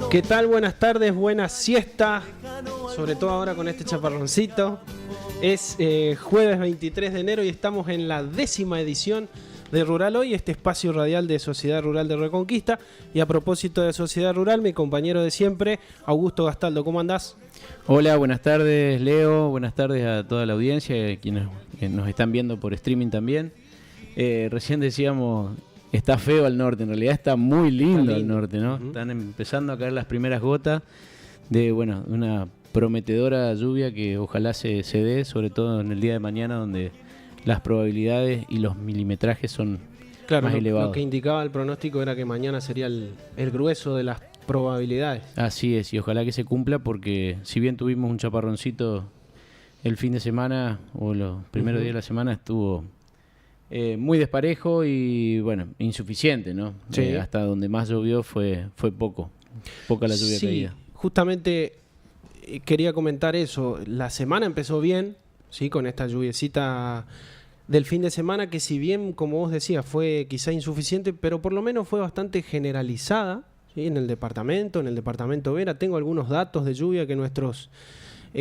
¿Qué tal? Buenas tardes, buena siesta, sobre todo ahora con este chaparroncito. Es jueves 23 de enero y estamos en la 10ª edición de Rural Hoy, este espacio radial de Sociedad Rural de Reconquista. Y a propósito de Sociedad Rural, mi compañero de siempre, Augusto Gastaldo, ¿cómo andás? Hola, buenas tardes Leo, buenas tardes a toda la audiencia, quienes nos están viendo por streaming también. Recién decíamos, está feo al norte, en realidad está muy lindo al norte, ¿no? Están empezando a caer las primeras gotas de una prometedora lluvia que ojalá se dé, sobre todo en el día de mañana, donde las probabilidades y los milimetrajes son más elevados. Lo que indicaba el pronóstico era que mañana sería el grueso de las probabilidades. Así es, y ojalá que se cumpla, porque si bien tuvimos un chaparroncito el fin de semana o los primeros días de la semana, estuvo muy desparejo y insuficiente, ¿no? Sí. Hasta donde más llovió fue poca la lluvia caída. Justamente quería comentar eso. La semana empezó bien, sí, con esta lluviecita del fin de semana, que si bien, como vos decías, fue quizá insuficiente, pero por lo menos fue bastante generalizada, ¿sí? En el departamento Vera. Tengo algunos datos de lluvia que nuestros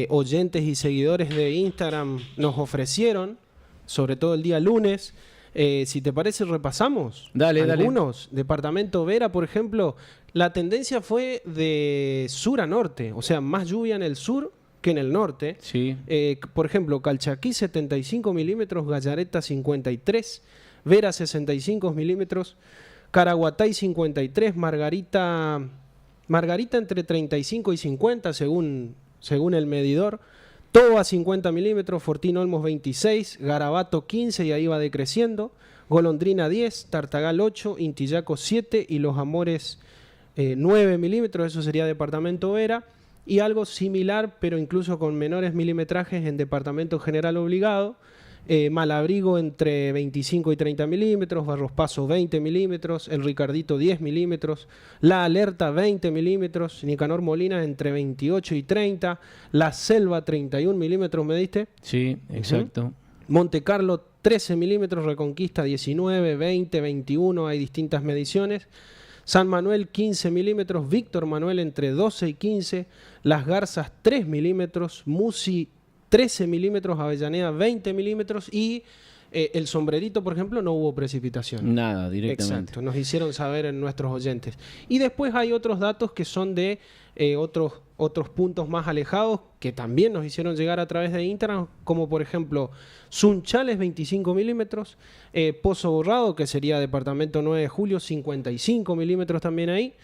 oyentes y seguidores de Instagram nos ofrecieron, sobre todo el día lunes. Si te parece, repasamos algunos. Departamento Vera, por ejemplo, la tendencia fue de sur a norte, o sea, más lluvia en el sur que en el norte. Sí. Por ejemplo, Calchaquí 75 milímetros, Gallareta 53, Vera 65 milímetros, Caraguatay 53, Margarita entre 35 y 50 según el medidor, Toba 50 milímetros, Fortín Olmos 26, Garabato 15 y ahí va decreciendo, Golondrina 10, Tartagal 8, Intillaco 7 y Los Amores 9 milímetros, eso sería departamento Vera. Y algo similar, pero incluso con menores milimetrajes en departamento General Obligado, Malabrigo entre 25 y 30 milímetros, Barros Paso 20 milímetros, El Ricardito 10 milímetros, La Alerta 20 milímetros, Nicanor Molina entre 28 y 30, La Selva 31 milímetros, ¿me diste? Sí, exacto. Monte Carlo 13 milímetros, Reconquista 19, 20, 21, hay distintas mediciones. San Manuel 15 milímetros, Víctor Manuel entre 12 y 15, Las Garzas 3 milímetros, Musi 13 milímetros, Avellaneda 20 milímetros y el Sombrerito, por ejemplo, no hubo precipitación. Nada, directamente. Exacto, nos hicieron saber en nuestros oyentes. Y después hay otros datos que son de otros puntos más alejados que también nos hicieron llegar a través de Instagram, como por ejemplo Sunchales 25 milímetros, Pozo Borrado, que sería departamento 9 de julio, 55 milímetros también ahí,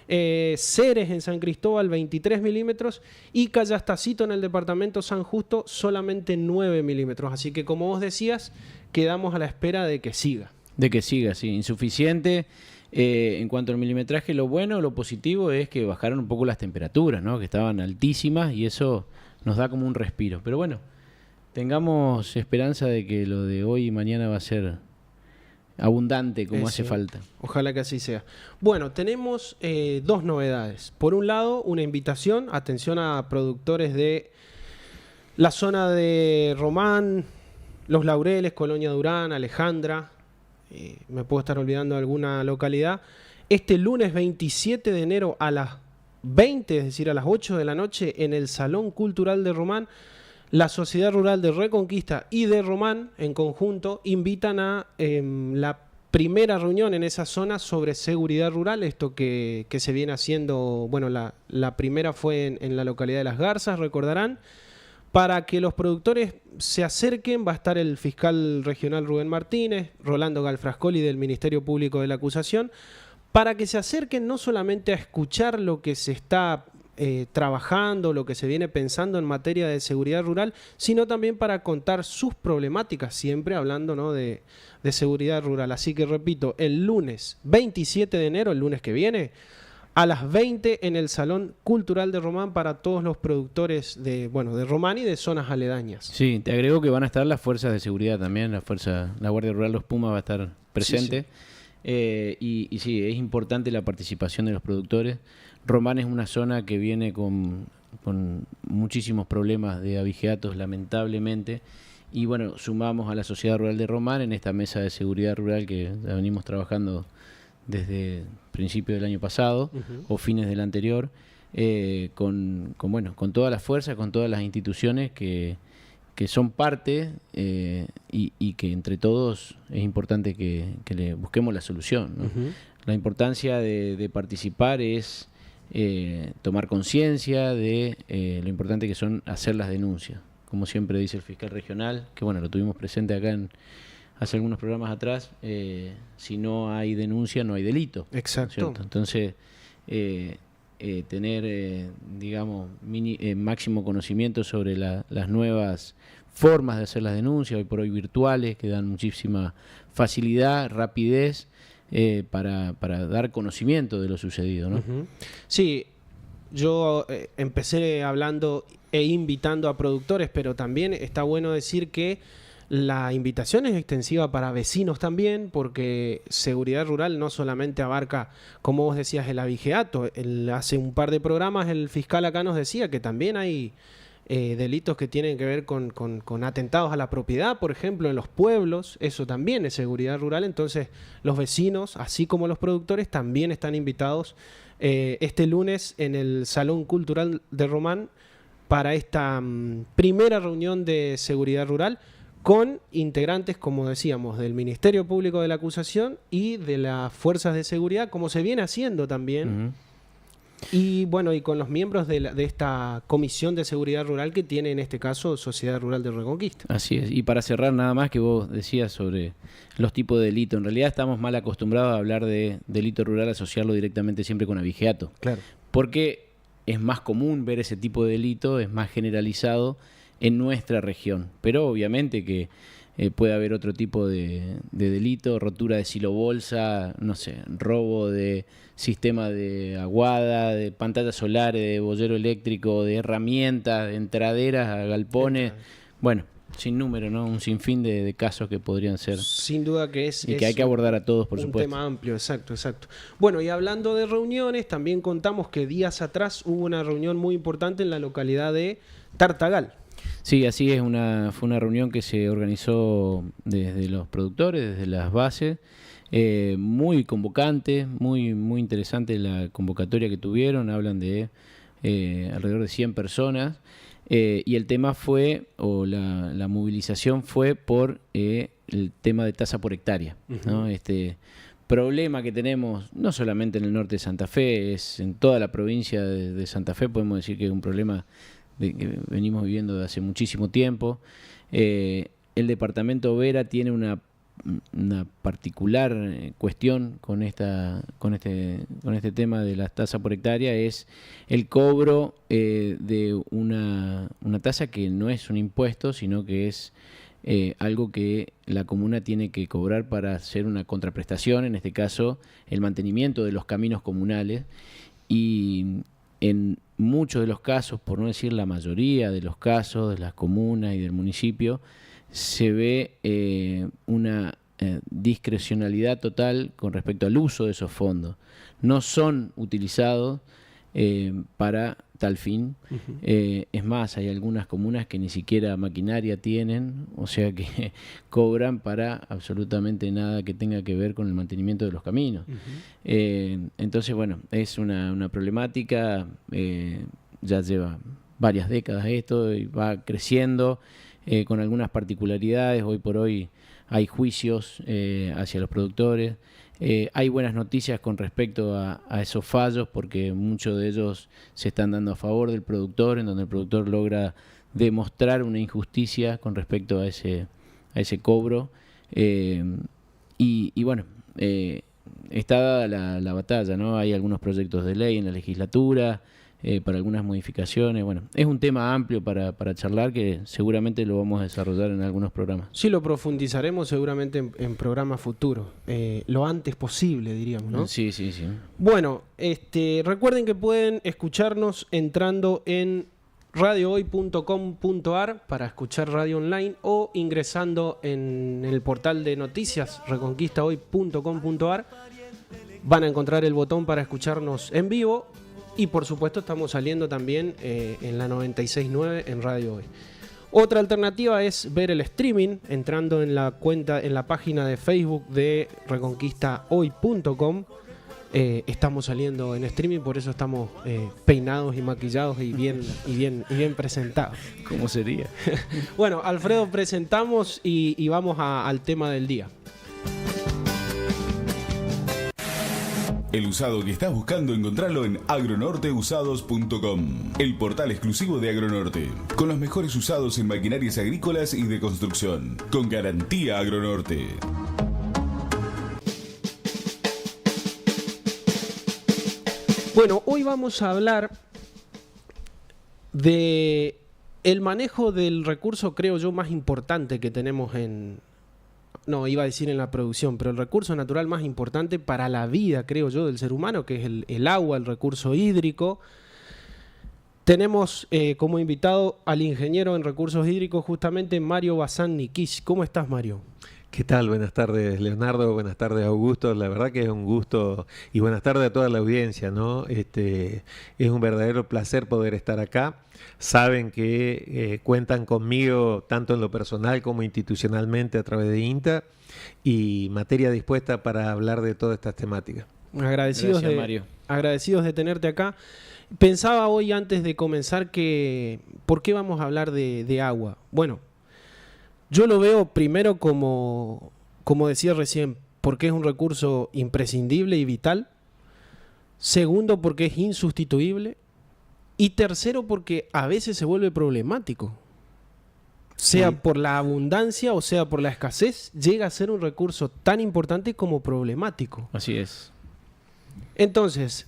Ceres en San Cristóbal 23 milímetros y Callastacito en el departamento San Justo solamente 9 milímetros. Así que, como vos decías, quedamos a la espera de que siga. De que siga, sí, insuficiente. En cuanto al milimetraje, lo positivo es que bajaron un poco las temperaturas, ¿no? Que estaban altísimas y eso nos da como un respiro. Pero bueno, tengamos esperanza de que lo de hoy y mañana va a ser abundante como hace falta. Ojalá que así sea. Bueno, tenemos dos novedades. Por un lado, una invitación, atención a productores de la zona de Román, Los Laureles, Colonia Durán, Alejandra, me puedo estar olvidando de alguna localidad. Este lunes 27 de enero a las 20, es decir, a las 8 de la noche, en el Salón Cultural de Román, la Sociedad Rural de Reconquista y de Román, en conjunto, invitan a la primera reunión en esa zona sobre seguridad rural, esto que se viene haciendo. Bueno, la primera fue en la localidad de Las Garzas, recordarán. Para que los productores se acerquen, va a estar el fiscal regional Rubén Martínez, Rolando Galfrascoli del Ministerio Público de la Acusación, para que se acerquen no solamente a escuchar lo que se está trabajando, lo que se viene pensando en materia de seguridad rural, sino también para contar sus problemáticas, siempre hablando, ¿no?, de seguridad rural. Así que repito, el lunes 27 de enero, el lunes que viene, a las 20 en el Salón Cultural de Román para todos los productores de Román y de zonas aledañas. Sí, te agrego que van a estar las fuerzas de seguridad también, la Guardia Rural Los Pumas va a estar presente. Sí. Y sí, es importante la participación de los productores. Román es una zona que viene con muchísimos problemas de abigeatos, lamentablemente. Y sumamos a la Sociedad Rural de Román en esta mesa de seguridad rural que ya venimos trabajando desde principio del año pasado o fines del anterior, con toda la fuerza, con todas las instituciones que son parte y que entre todos es importante que le busquemos la solución, ¿no? La importancia de participar es tomar conciencia de lo importante que son hacer las denuncias. Como siempre dice el fiscal regional, que bueno, lo tuvimos presente acá hace algunos programas atrás, si no hay denuncia no hay delito. Exacto. ¿Cierto? Entonces, tener, máximo conocimiento sobre las nuevas formas de hacer las denuncias, hoy por hoy virtuales, que dan muchísima facilidad, rapidez, para dar conocimiento de lo sucedido, ¿no? Sí, yo empecé hablando e invitando a productores, pero también está bueno decir que la invitación es extensiva para vecinos también, porque seguridad rural no solamente abarca, como vos decías, el abigeato. Hace un par de programas el fiscal acá nos decía que también hay delitos que tienen que ver con atentados a la propiedad, por ejemplo, en los pueblos. Eso también es seguridad rural. Entonces los vecinos, así como los productores, también están invitados este lunes en el Salón Cultural de Román para esta primera reunión de seguridad rural, con integrantes, como decíamos, del Ministerio Público de la Acusación y de las Fuerzas de Seguridad, como se viene haciendo también. Y bueno, y con los miembros de esta Comisión de Seguridad Rural que tiene en este caso Sociedad Rural de Reconquista. Así es. Y para cerrar, nada más que vos decías sobre los tipos de delito. En realidad estamos mal acostumbrados a hablar de delito rural, asociarlo directamente siempre con abigeato. Claro. Porque es más común ver ese tipo de delito, es más generalizado en nuestra región, pero obviamente que puede haber otro tipo de delito, rotura de silobolsa, no sé, robo de sistema de aguada, de pantallas solares, de bollero eléctrico, de herramientas, de entraderas a galpones, bueno, sin número, ¿no? Un sinfín de casos que podrían ser. Sin duda que y que hay que abordar a todos, por supuesto. Un tema amplio, exacto. Bueno, y hablando de reuniones, también contamos que días atrás hubo una reunión muy importante en la localidad de Tartagal. Sí, así es, fue una reunión que se organizó desde los productores, desde las bases, muy convocante, muy interesante la convocatoria que tuvieron, hablan de alrededor de 100 personas, y el tema fue, o la movilización fue por el tema de tasa por hectárea, ¿no? Este problema que tenemos, no solamente en el norte de Santa Fe, es en toda la provincia de Santa Fe, podemos decir que es un problema que venimos viviendo desde hace muchísimo tiempo. El departamento Vera tiene una particular cuestión con este tema de las tasas por hectárea, es el cobro de una tasa que no es un impuesto, sino que es algo que la comuna tiene que cobrar para hacer una contraprestación, en este caso el mantenimiento de los caminos comunales, y en muchos de los casos, por no decir la mayoría de los casos de las comunas y del municipio, se ve una discrecionalidad total con respecto al uso de esos fondos. No son utilizados para tal fin. Es más, hay algunas comunas que ni siquiera maquinaria tienen, o sea que cobran para absolutamente nada que tenga que ver con el mantenimiento de los caminos. Entonces, bueno, es una problemática, ya lleva varias décadas esto y va creciendo con algunas particularidades. Hoy por hoy hay juicios hacia los productores. Hay buenas noticias con respecto a esos fallos, porque muchos de ellos se están dando a favor del productor, en donde el productor logra demostrar una injusticia con respecto a ese cobro. Y bueno, está dada la batalla, ¿no? Hay algunos proyectos de ley en la legislatura para algunas modificaciones. Bueno, es un tema amplio para charlar, que seguramente lo vamos a desarrollar en algunos programas. Sí, lo profundizaremos seguramente en programas futuros, lo antes posible, diríamos, ¿no? Sí. Bueno, recuerden que pueden escucharnos entrando en radiohoy.com.ar para escuchar radio online, o ingresando en el portal de noticias reconquistahoy.com.ar. Van a encontrar el botón para escucharnos en vivo. Y por supuesto estamos saliendo también en la 96.9 en Radio Hoy. Otra alternativa es ver el streaming entrando en la página de Facebook de reconquistahoy.com. Estamos saliendo en streaming, por eso estamos peinados y maquillados y bien presentados. ¿Cómo sería? Bueno, Alfredo, presentamos y vamos al tema del día. El usado que estás buscando encontrarlo en agronorteusados.com, el portal exclusivo de Agronorte, con los mejores usados en maquinarias agrícolas y de construcción, con garantía Agronorte. Bueno, hoy vamos a hablar de el manejo del recurso, creo yo, más importante que tenemos en la producción, pero el recurso natural más importante para la vida, creo yo, del ser humano, que es el agua, el recurso hídrico. Tenemos como invitado al ingeniero en recursos hídricos, justamente Mario Bazán Nikish. ¿Cómo estás, Mario? ¿Qué tal? Buenas tardes, Leonardo. Buenas tardes, Augusto. La verdad que es un gusto y buenas tardes a toda la audiencia, ¿no? Es un verdadero placer poder estar acá. Saben que cuentan conmigo tanto en lo personal como institucionalmente a través de INTA y materia dispuesta para hablar de todas estas temáticas. Agradecidos de tenerte acá. Pensaba hoy antes de comenzar que ¿por qué vamos a hablar de agua? Bueno, yo lo veo primero como decía recién, porque es un recurso imprescindible y vital. Segundo, porque es insustituible. Y tercero, porque a veces se vuelve problemático. Sea por la abundancia o sea por la escasez, llega a ser un recurso tan importante como problemático. Así es. Entonces,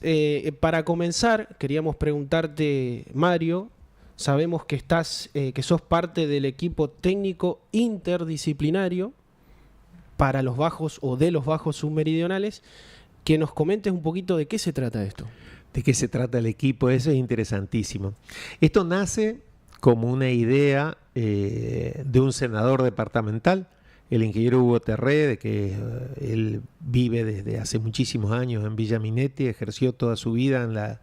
para comenzar, queríamos preguntarte, Mario, sabemos que que sos parte del equipo técnico interdisciplinario para los bajos o de los bajos submeridionales, que nos comentes un poquito de qué se trata esto. ¿De qué se trata el equipo? Eso es interesantísimo. Esto nace como una idea de un senador departamental, el ingeniero Hugo Terré, de que él vive desde hace muchísimos años en Villa Minetti, ejerció toda su vida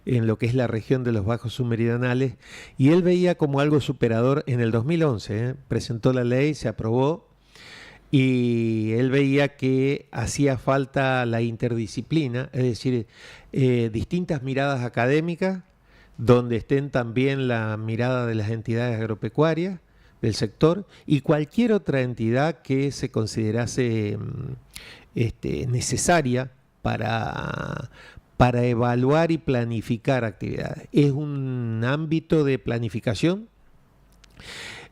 en lo que es la región de los bajos submeridionales, y él veía como algo superador en el 2011, presentó la ley, se aprobó, y él veía que hacía falta la interdisciplina, es decir, distintas miradas académicas, donde estén también la mirada de las entidades agropecuarias del sector y cualquier otra entidad que se considerase necesaria para evaluar y planificar actividades. Es un ámbito de planificación,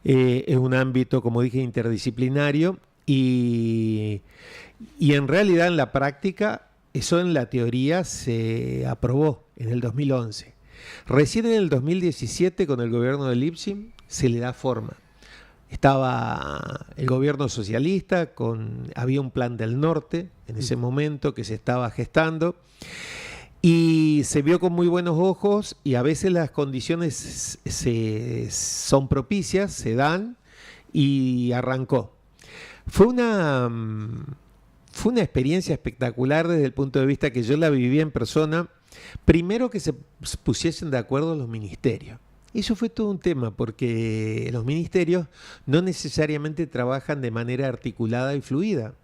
es un ámbito, como dije, interdisciplinario y en realidad en la práctica, eso en la teoría se aprobó en el 2011. Recién en el 2017, con el gobierno de Lipschitz, se le da forma. Estaba el gobierno socialista, había un plan del norte en ese momento que se estaba gestando y se vio con muy buenos ojos y a veces las condiciones son propicias, se dan y arrancó. Fue una experiencia espectacular desde el punto de vista que yo la viví en persona. Primero que se pusiesen de acuerdo los ministerios. Eso fue todo un tema porque los ministerios no necesariamente trabajan de manera articulada y fluida.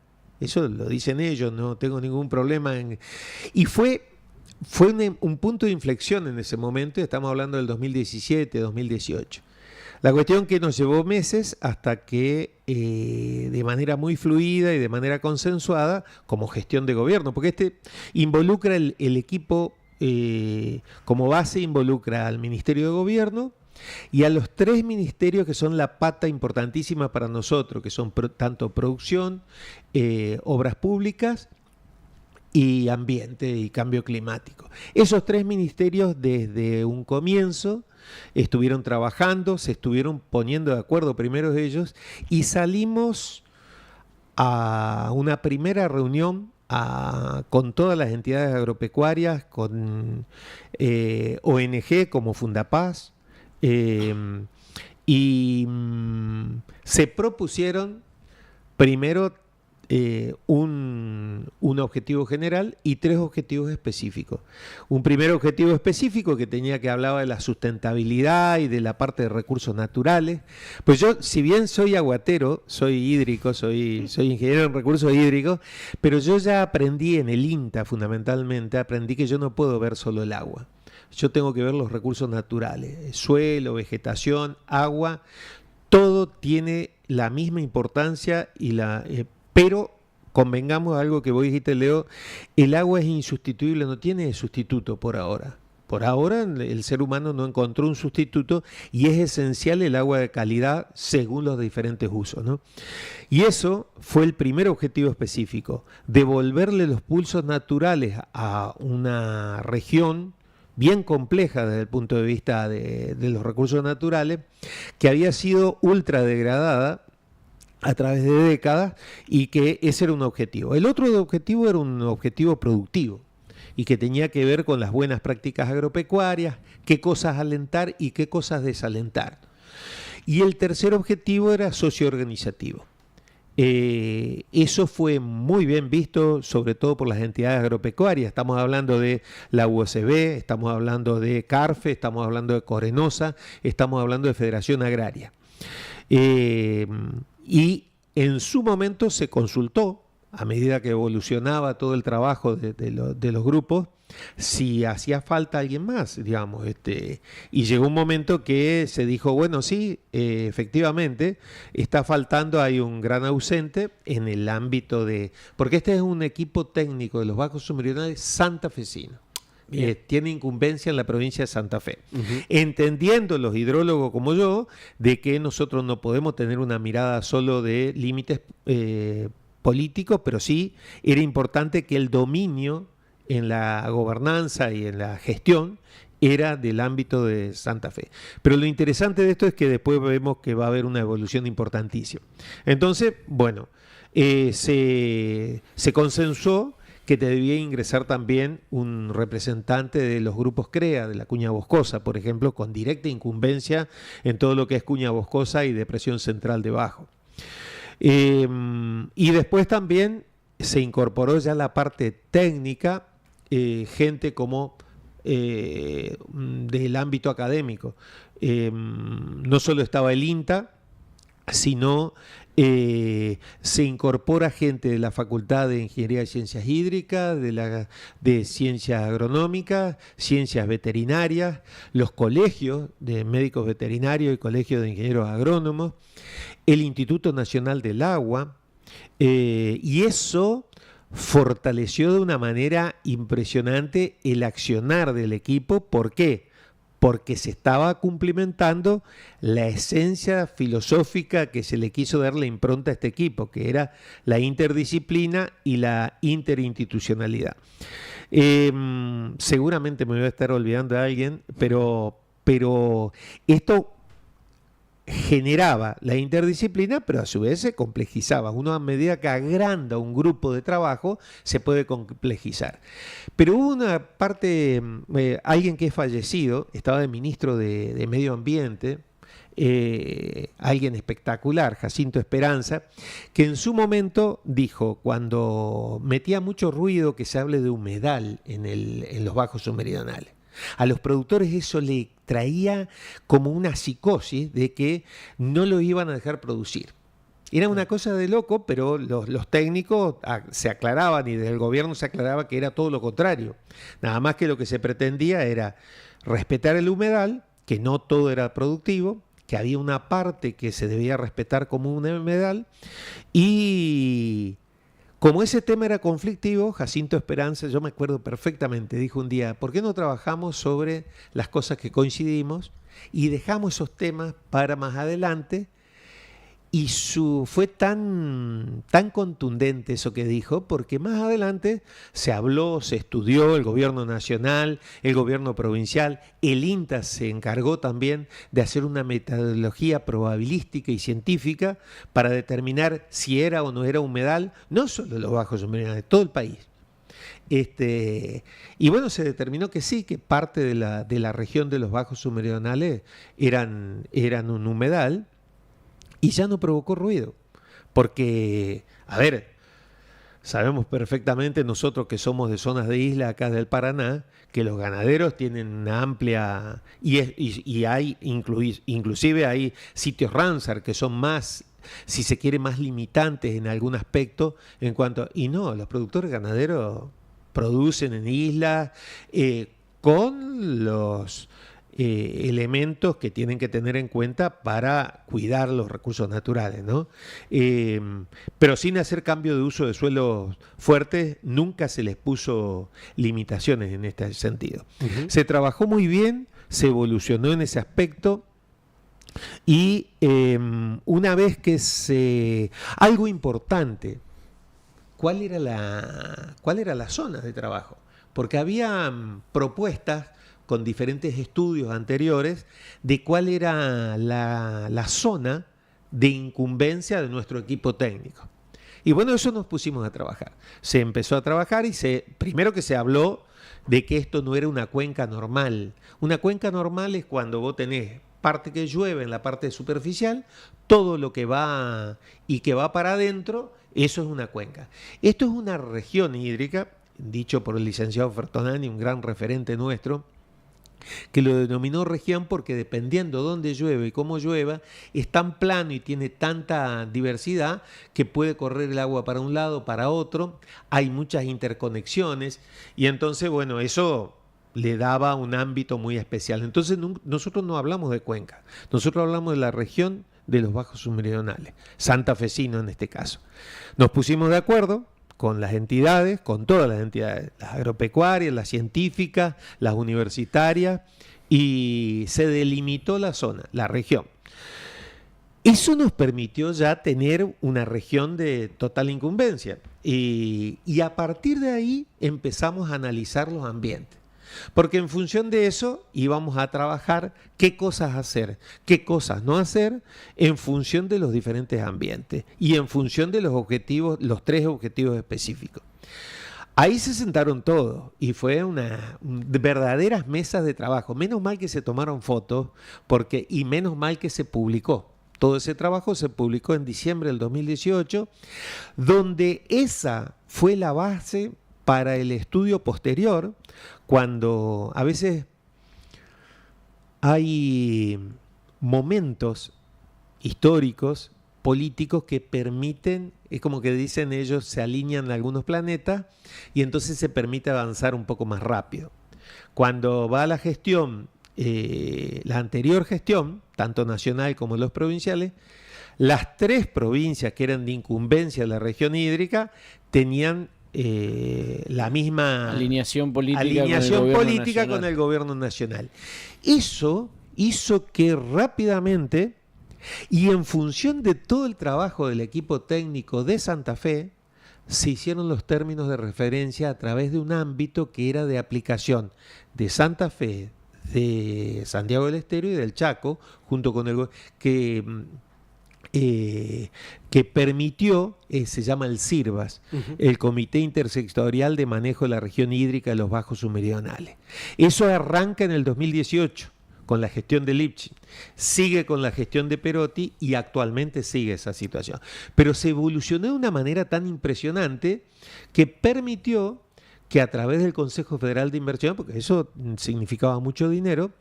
Eso lo dicen ellos, no tengo ningún problema. Y fue un punto de inflexión en ese momento, estamos hablando del 2017, 2018. La cuestión que nos llevó meses hasta que de manera muy fluida y de manera consensuada, como gestión de gobierno, porque involucra el equipo, como base involucra al Ministerio de Gobierno y a los tres ministerios que son la pata importantísima para nosotros, que son tanto producción, obras públicas y ambiente y cambio climático. Esos tres ministerios desde un comienzo estuvieron trabajando, se estuvieron poniendo de acuerdo primero ellos y salimos a una primera reunión con todas las entidades agropecuarias, con ONG como Fundapaz, y se propusieron primero un objetivo general y 3 objetivos específicos. Un primer objetivo específico que hablaba de la sustentabilidad y de la parte de recursos naturales. Pues yo, si bien soy aguatero, soy hídrico, soy ingeniero en recursos hídricos, pero yo ya aprendí en el INTA fundamentalmente, aprendí que yo no puedo ver solo el agua. Yo tengo que ver los recursos naturales, suelo, vegetación, agua, todo tiene la misma importancia pero convengamos algo que vos dijiste, Leo, el agua es insustituible, no tiene sustituto por ahora. Por ahora el ser humano no encontró un sustituto y es esencial el agua de calidad según los diferentes usos, ¿no? Y eso fue el primer objetivo específico, devolverle los pulsos naturales a una región bien compleja desde el punto de vista de los recursos naturales, que había sido ultra degradada a través de décadas y que ese era un objetivo. El otro objetivo era un objetivo productivo y que tenía que ver con las buenas prácticas agropecuarias, qué cosas alentar y qué cosas desalentar. Y el tercer objetivo era socioorganizativo. Eso fue muy bien visto, sobre todo por las entidades agropecuarias. Estamos hablando de la USB, estamos hablando de CARFE, estamos hablando de Corenosa, estamos hablando de Federación Agraria. Y en su momento se consultó, a medida que evolucionaba todo el trabajo de los grupos, si hacía falta alguien más, digamos. Y llegó un momento que se dijo, bueno, sí, efectivamente, está faltando, hay un gran ausente en el ámbito porque este es un equipo técnico de los bajos submeridionales santafesino. Tiene incumbencia en la provincia de Santa Fe. Entendiendo los hidrólogos como yo, de que nosotros no podemos tener una mirada solo de límites políticos, pero sí era importante que el dominio en la gobernanza y en la gestión era del ámbito de Santa Fe. Pero lo interesante de esto es que después vemos que va a haber una evolución importantísima. Entonces, bueno, se consensuó que debía ingresar también un representante de los grupos CREA, de la cuña boscosa, por ejemplo, con directa incumbencia en todo lo que es cuña boscosa y depresión central debajo. Y después también se incorporó ya la parte técnica, gente como del ámbito académico. No solo estaba el INTA, sino se incorpora gente de la Facultad de Ingeniería de Ciencias Hídricas, de Ciencias Agronómicas, Ciencias Veterinarias, los colegios de médicos veterinarios y colegios de ingenieros agrónomos, el Instituto Nacional del Agua, y eso fortaleció de una manera impresionante el accionar del equipo. ¿Por qué? Porque se estaba cumplimentando la esencia filosófica que se le quiso dar la impronta a este equipo, que era la interdisciplina y la interinstitucionalidad. Seguramente me voy a estar olvidando de alguien, pero esto generaba la interdisciplina, pero a su vez se complejizaba. Uno, a medida que agranda un grupo de trabajo, se puede complejizar. Pero hubo una parte, alguien que es fallecido, estaba de ministro de Medio Ambiente, alguien espectacular, Jacinto Esperanza, que en su momento dijo, cuando metía mucho ruido que se hable de humedal en los bajos submeridionales, a los productores eso le traía como una psicosis de que no lo iban a dejar producir. Era una cosa de loco, pero los técnicos se aclaraban y desde el gobierno se aclaraba que era todo lo contrario. Nada más que lo que se pretendía era respetar el humedal, que no todo era productivo, que había una parte que se debía respetar como un humedal, y como ese tema era conflictivo, Jacinto Esperanza, yo me acuerdo perfectamente, dijo un día, ¿por qué no trabajamos sobre las cosas que coincidimos y dejamos esos temas para más adelante? Y fue tan contundente eso que dijo, porque más adelante se habló, se estudió, el gobierno nacional, el gobierno provincial, el INTA se encargó también de hacer una metodología probabilística y científica para determinar si era o no era humedal, no solo los bajos submeridionales, de todo el país. Y bueno, se determinó que sí, que parte de la región de los bajos submeridionales eran un humedal. Y ya no provocó ruido, porque, a ver, Sabemos perfectamente nosotros que somos de zonas de isla acá del Paraná, que los ganaderos tienen una amplia, y hay inclusive hay sitios Ramsar que son más, si se quiere, más limitantes en algún aspecto en cuanto, y no, los productores ganaderos producen en islas con los elementos que tienen que tener en cuenta para cuidar los recursos naturales, ¿no? Pero sin hacer cambio de uso de suelos fuertes, nunca se les puso limitaciones en este sentido. Se trabajó muy bien, se evolucionó en ese aspecto. Y una vez que algo importante, ¿cuál era la zona de trabajo? Porque había propuestas con diferentes estudios anteriores de cuál era la zona de incumbencia de nuestro equipo técnico. Y bueno, eso nos pusimos a trabajar. Se empezó a trabajar y primero que se habló de que esto no era una cuenca normal. Una cuenca normal es cuando vos tenés parte que llueve en la parte superficial, todo lo que va y que va para adentro, eso es una cuenca. Esto es una región hídrica, dicho por el licenciado Fertonani, un gran referente nuestro, que lo denominó región porque dependiendo dónde llueve y cómo llueva, es tan plano y tiene tanta diversidad que puede correr el agua para un lado, para otro, hay muchas interconexiones y entonces, bueno, eso le daba un ámbito muy especial. Entonces nosotros no hablamos de cuenca, nosotros hablamos de la región de los bajos submeridionales, santafesino en este caso. Nos pusimos de acuerdo con las entidades, con todas las entidades, las agropecuarias, las científicas, las universitarias, y se delimitó la zona, la región. Eso nos permitió ya tener una región de total incumbencia, y a partir de ahí empezamos a analizar los ambientes. Porque en función de eso íbamos a trabajar qué cosas hacer, qué cosas no hacer en función de los diferentes ambientes y en función de los objetivos, los 3 objetivos específicos. Ahí se sentaron todos y fue verdaderas mesas de trabajo. Menos mal que se tomaron fotos y menos mal que se publicó. Todo ese trabajo se publicó en diciembre del 2018, donde esa fue la base para el estudio posterior, cuando a veces hay momentos históricos, políticos que permiten, es como que dicen ellos, se alinean algunos planetas y entonces se permite avanzar un poco más rápido. Cuando va la gestión, la anterior gestión, tanto nacional como los provinciales, las 3 provincias que eran de incumbencia de la región hídrica tenían la misma alineación política con el gobierno nacional. Eso hizo que rápidamente y en función de todo el trabajo del equipo técnico de Santa Fe se hicieron los términos de referencia a través de un ámbito que era de aplicación de Santa Fe, de Santiago del Estero y del Chaco, junto con el que permitió, se llama el CIRBAS, el Comité Intersectorial de Manejo de la Región Hídrica de los Bajos Submeridionales. Eso arranca en el 2018 con la gestión de Lipschitz, sigue con la gestión de Perotti y actualmente sigue esa situación. Pero se evolucionó de una manera tan impresionante que permitió que a través del Consejo Federal de Inversión, porque eso significaba mucho dinero,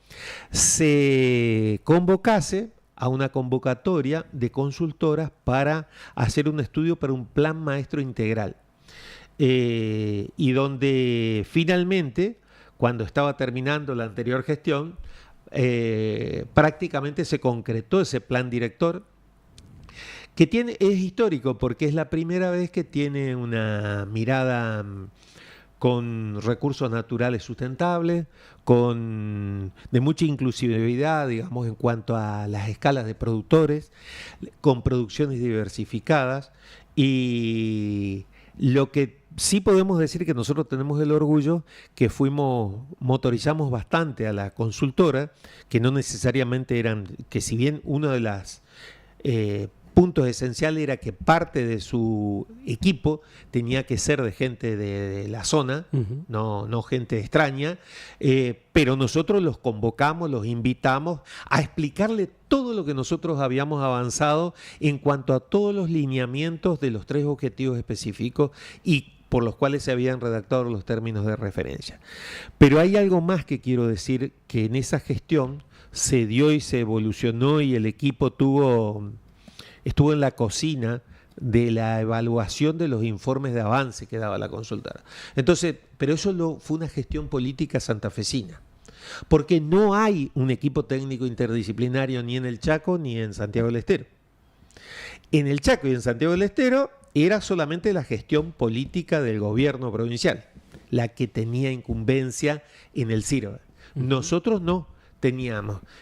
se convocase a una convocatoria de consultoras para hacer un estudio para un plan maestro integral. Y donde finalmente, cuando estaba terminando la anterior gestión, prácticamente se concretó ese plan director, que es histórico porque es la primera vez que tiene una mirada con recursos naturales sustentables, de mucha inclusividad, digamos, en cuanto a las escalas de productores, con producciones diversificadas, y lo que sí podemos decir que nosotros tenemos el orgullo que motorizamos bastante a la consultora, que no necesariamente que si bien una de las puntos esenciales era que parte de su equipo tenía que ser de gente de la zona, no gente extraña, pero nosotros los convocamos, los invitamos a explicarle todo lo que nosotros habíamos avanzado en cuanto a todos los lineamientos de los 3 objetivos específicos y por los cuales se habían redactado los términos de referencia. Pero hay algo más que quiero decir, que en esa gestión se dio y se evolucionó y el equipo estuvo en la cocina de la evaluación de los informes de avance que daba la consultora. Entonces, pero eso fue una gestión política santafesina, porque no hay un equipo técnico interdisciplinario ni en el Chaco ni en Santiago del Estero. En el Chaco y en Santiago del Estero era solamente la gestión política del gobierno provincial, la que tenía incumbencia en el CIRBA. Nosotros no.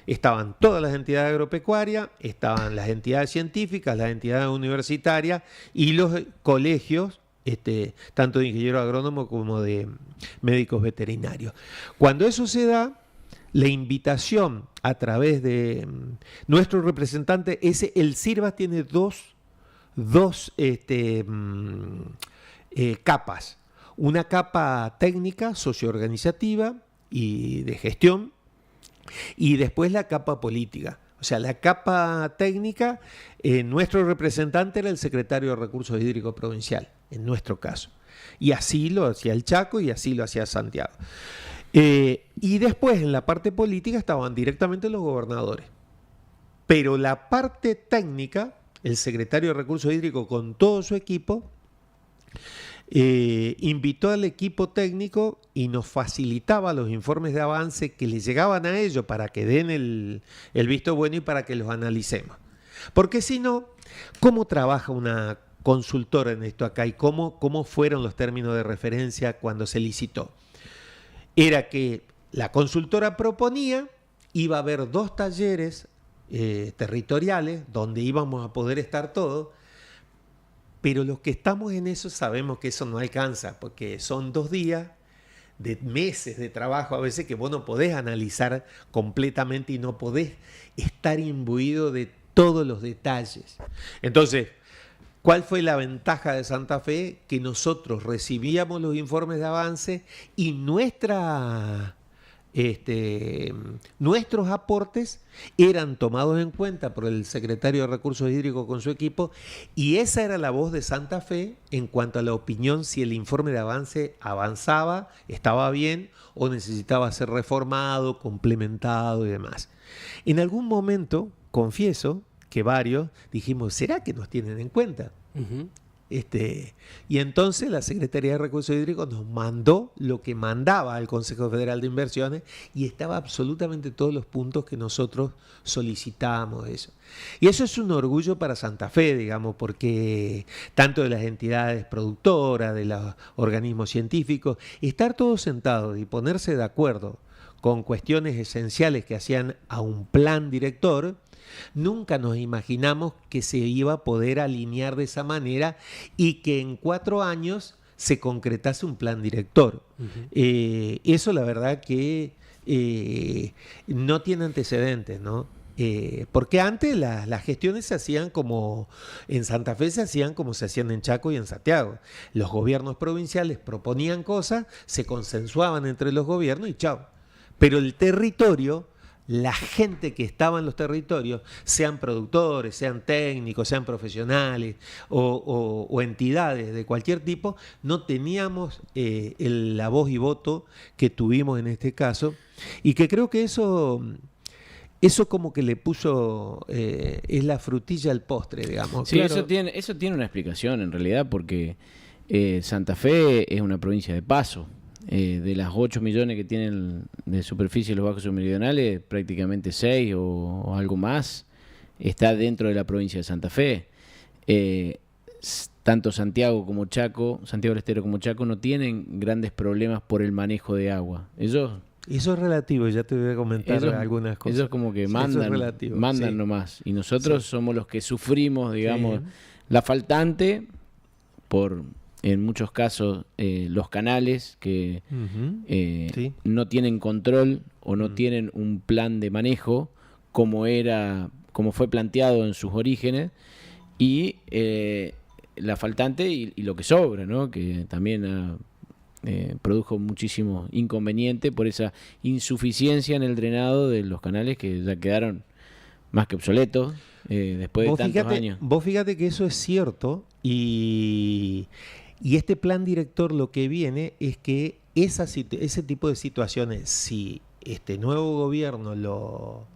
Estaban todas las entidades agropecuarias, estaban las entidades científicas, las entidades universitarias y los colegios, tanto de ingenieros agrónomos como de médicos veterinarios. Cuando eso se da, la invitación a través de nuestro representante, el CIRBA tiene dos capas. Una capa técnica, socioorganizativa y de gestión, y después la capa política. O sea, la capa técnica, nuestro representante era el secretario de Recursos Hídricos Provincial, en nuestro caso. Y así lo hacía el Chaco y así lo hacía Santiago. Y después en la parte política estaban directamente los gobernadores. Pero la parte técnica, el secretario de Recursos Hídricos con todo su equipo, invitó al equipo técnico y nos facilitaba los informes de avance que les llegaban a ellos para que den el visto bueno y para que los analicemos. Porque si no, ¿cómo trabaja una consultora en esto acá y cómo fueron los términos de referencia cuando se licitó? Era que la consultora proponía, iba a haber 2 talleres territoriales donde íbamos a poder estar todos. Pero los que estamos en eso sabemos que eso no alcanza, porque son 2 días de meses de trabajo a veces que vos no podés analizar completamente y no podés estar imbuido de todos los detalles. Entonces, ¿cuál fue la ventaja de Santa Fe? Que nosotros recibíamos los informes de avance y nuestros aportes eran tomados en cuenta por el secretario de Recursos Hídricos con su equipo, y esa era la voz de Santa Fe en cuanto a la opinión si el informe de avance avanzaba, estaba bien o necesitaba ser reformado, complementado y demás. En algún momento, confieso que varios dijimos, ¿será que nos tienen en cuenta? Y entonces la Secretaría de Recursos Hídricos nos mandó lo que mandaba al Consejo Federal de Inversiones y estaba absolutamente todos los puntos que nosotros solicitábamos eso. Y eso es un orgullo para Santa Fe, digamos, porque tanto de las entidades productoras, de los organismos científicos, estar todos sentados y ponerse de acuerdo con cuestiones esenciales que hacían a un plan director. Nunca nos imaginamos que se iba a poder alinear de esa manera y que en 4 años se concretase un plan director. Eso la verdad que no tiene antecedentes, ¿no? Porque antes las gestiones se hacían como en Santa Fe, se hacían como se hacían en Chaco y en Santiago. Los gobiernos provinciales proponían cosas, se consensuaban entre los gobiernos y chao. Pero el territorio, la gente que estaba en los territorios, sean productores, sean técnicos, sean profesionales o entidades de cualquier tipo, no teníamos la voz y voto que tuvimos en este caso, y que creo que eso como que le puso, es la frutilla al postre, digamos. Sí, claro. eso tiene una explicación en realidad, porque Santa Fe es una provincia de paso. De las 8 millones que tienen de superficie los bajos submeridionales, prácticamente 6 o algo más está dentro de la provincia de Santa Fe. Tanto Santiago como Chaco, Santiago del Estero como Chaco, no tienen grandes problemas por el manejo de agua. Eso es relativo, ya te voy a comentar algunas cosas. Ellos como que mandan nomás. Y nosotros somos los que sufrimos, digamos, la faltante por... En muchos casos, los canales que no tienen control o no tienen un plan de manejo como fue planteado en sus orígenes, y la faltante y lo que sobra, ¿no? Que también produjo muchísimo inconveniente por esa insuficiencia en el drenado de los canales que ya quedaron más que obsoletos después de tantos años. Vos fíjate que eso es cierto y este plan director lo que viene es que ese tipo de situaciones, si este nuevo gobierno lo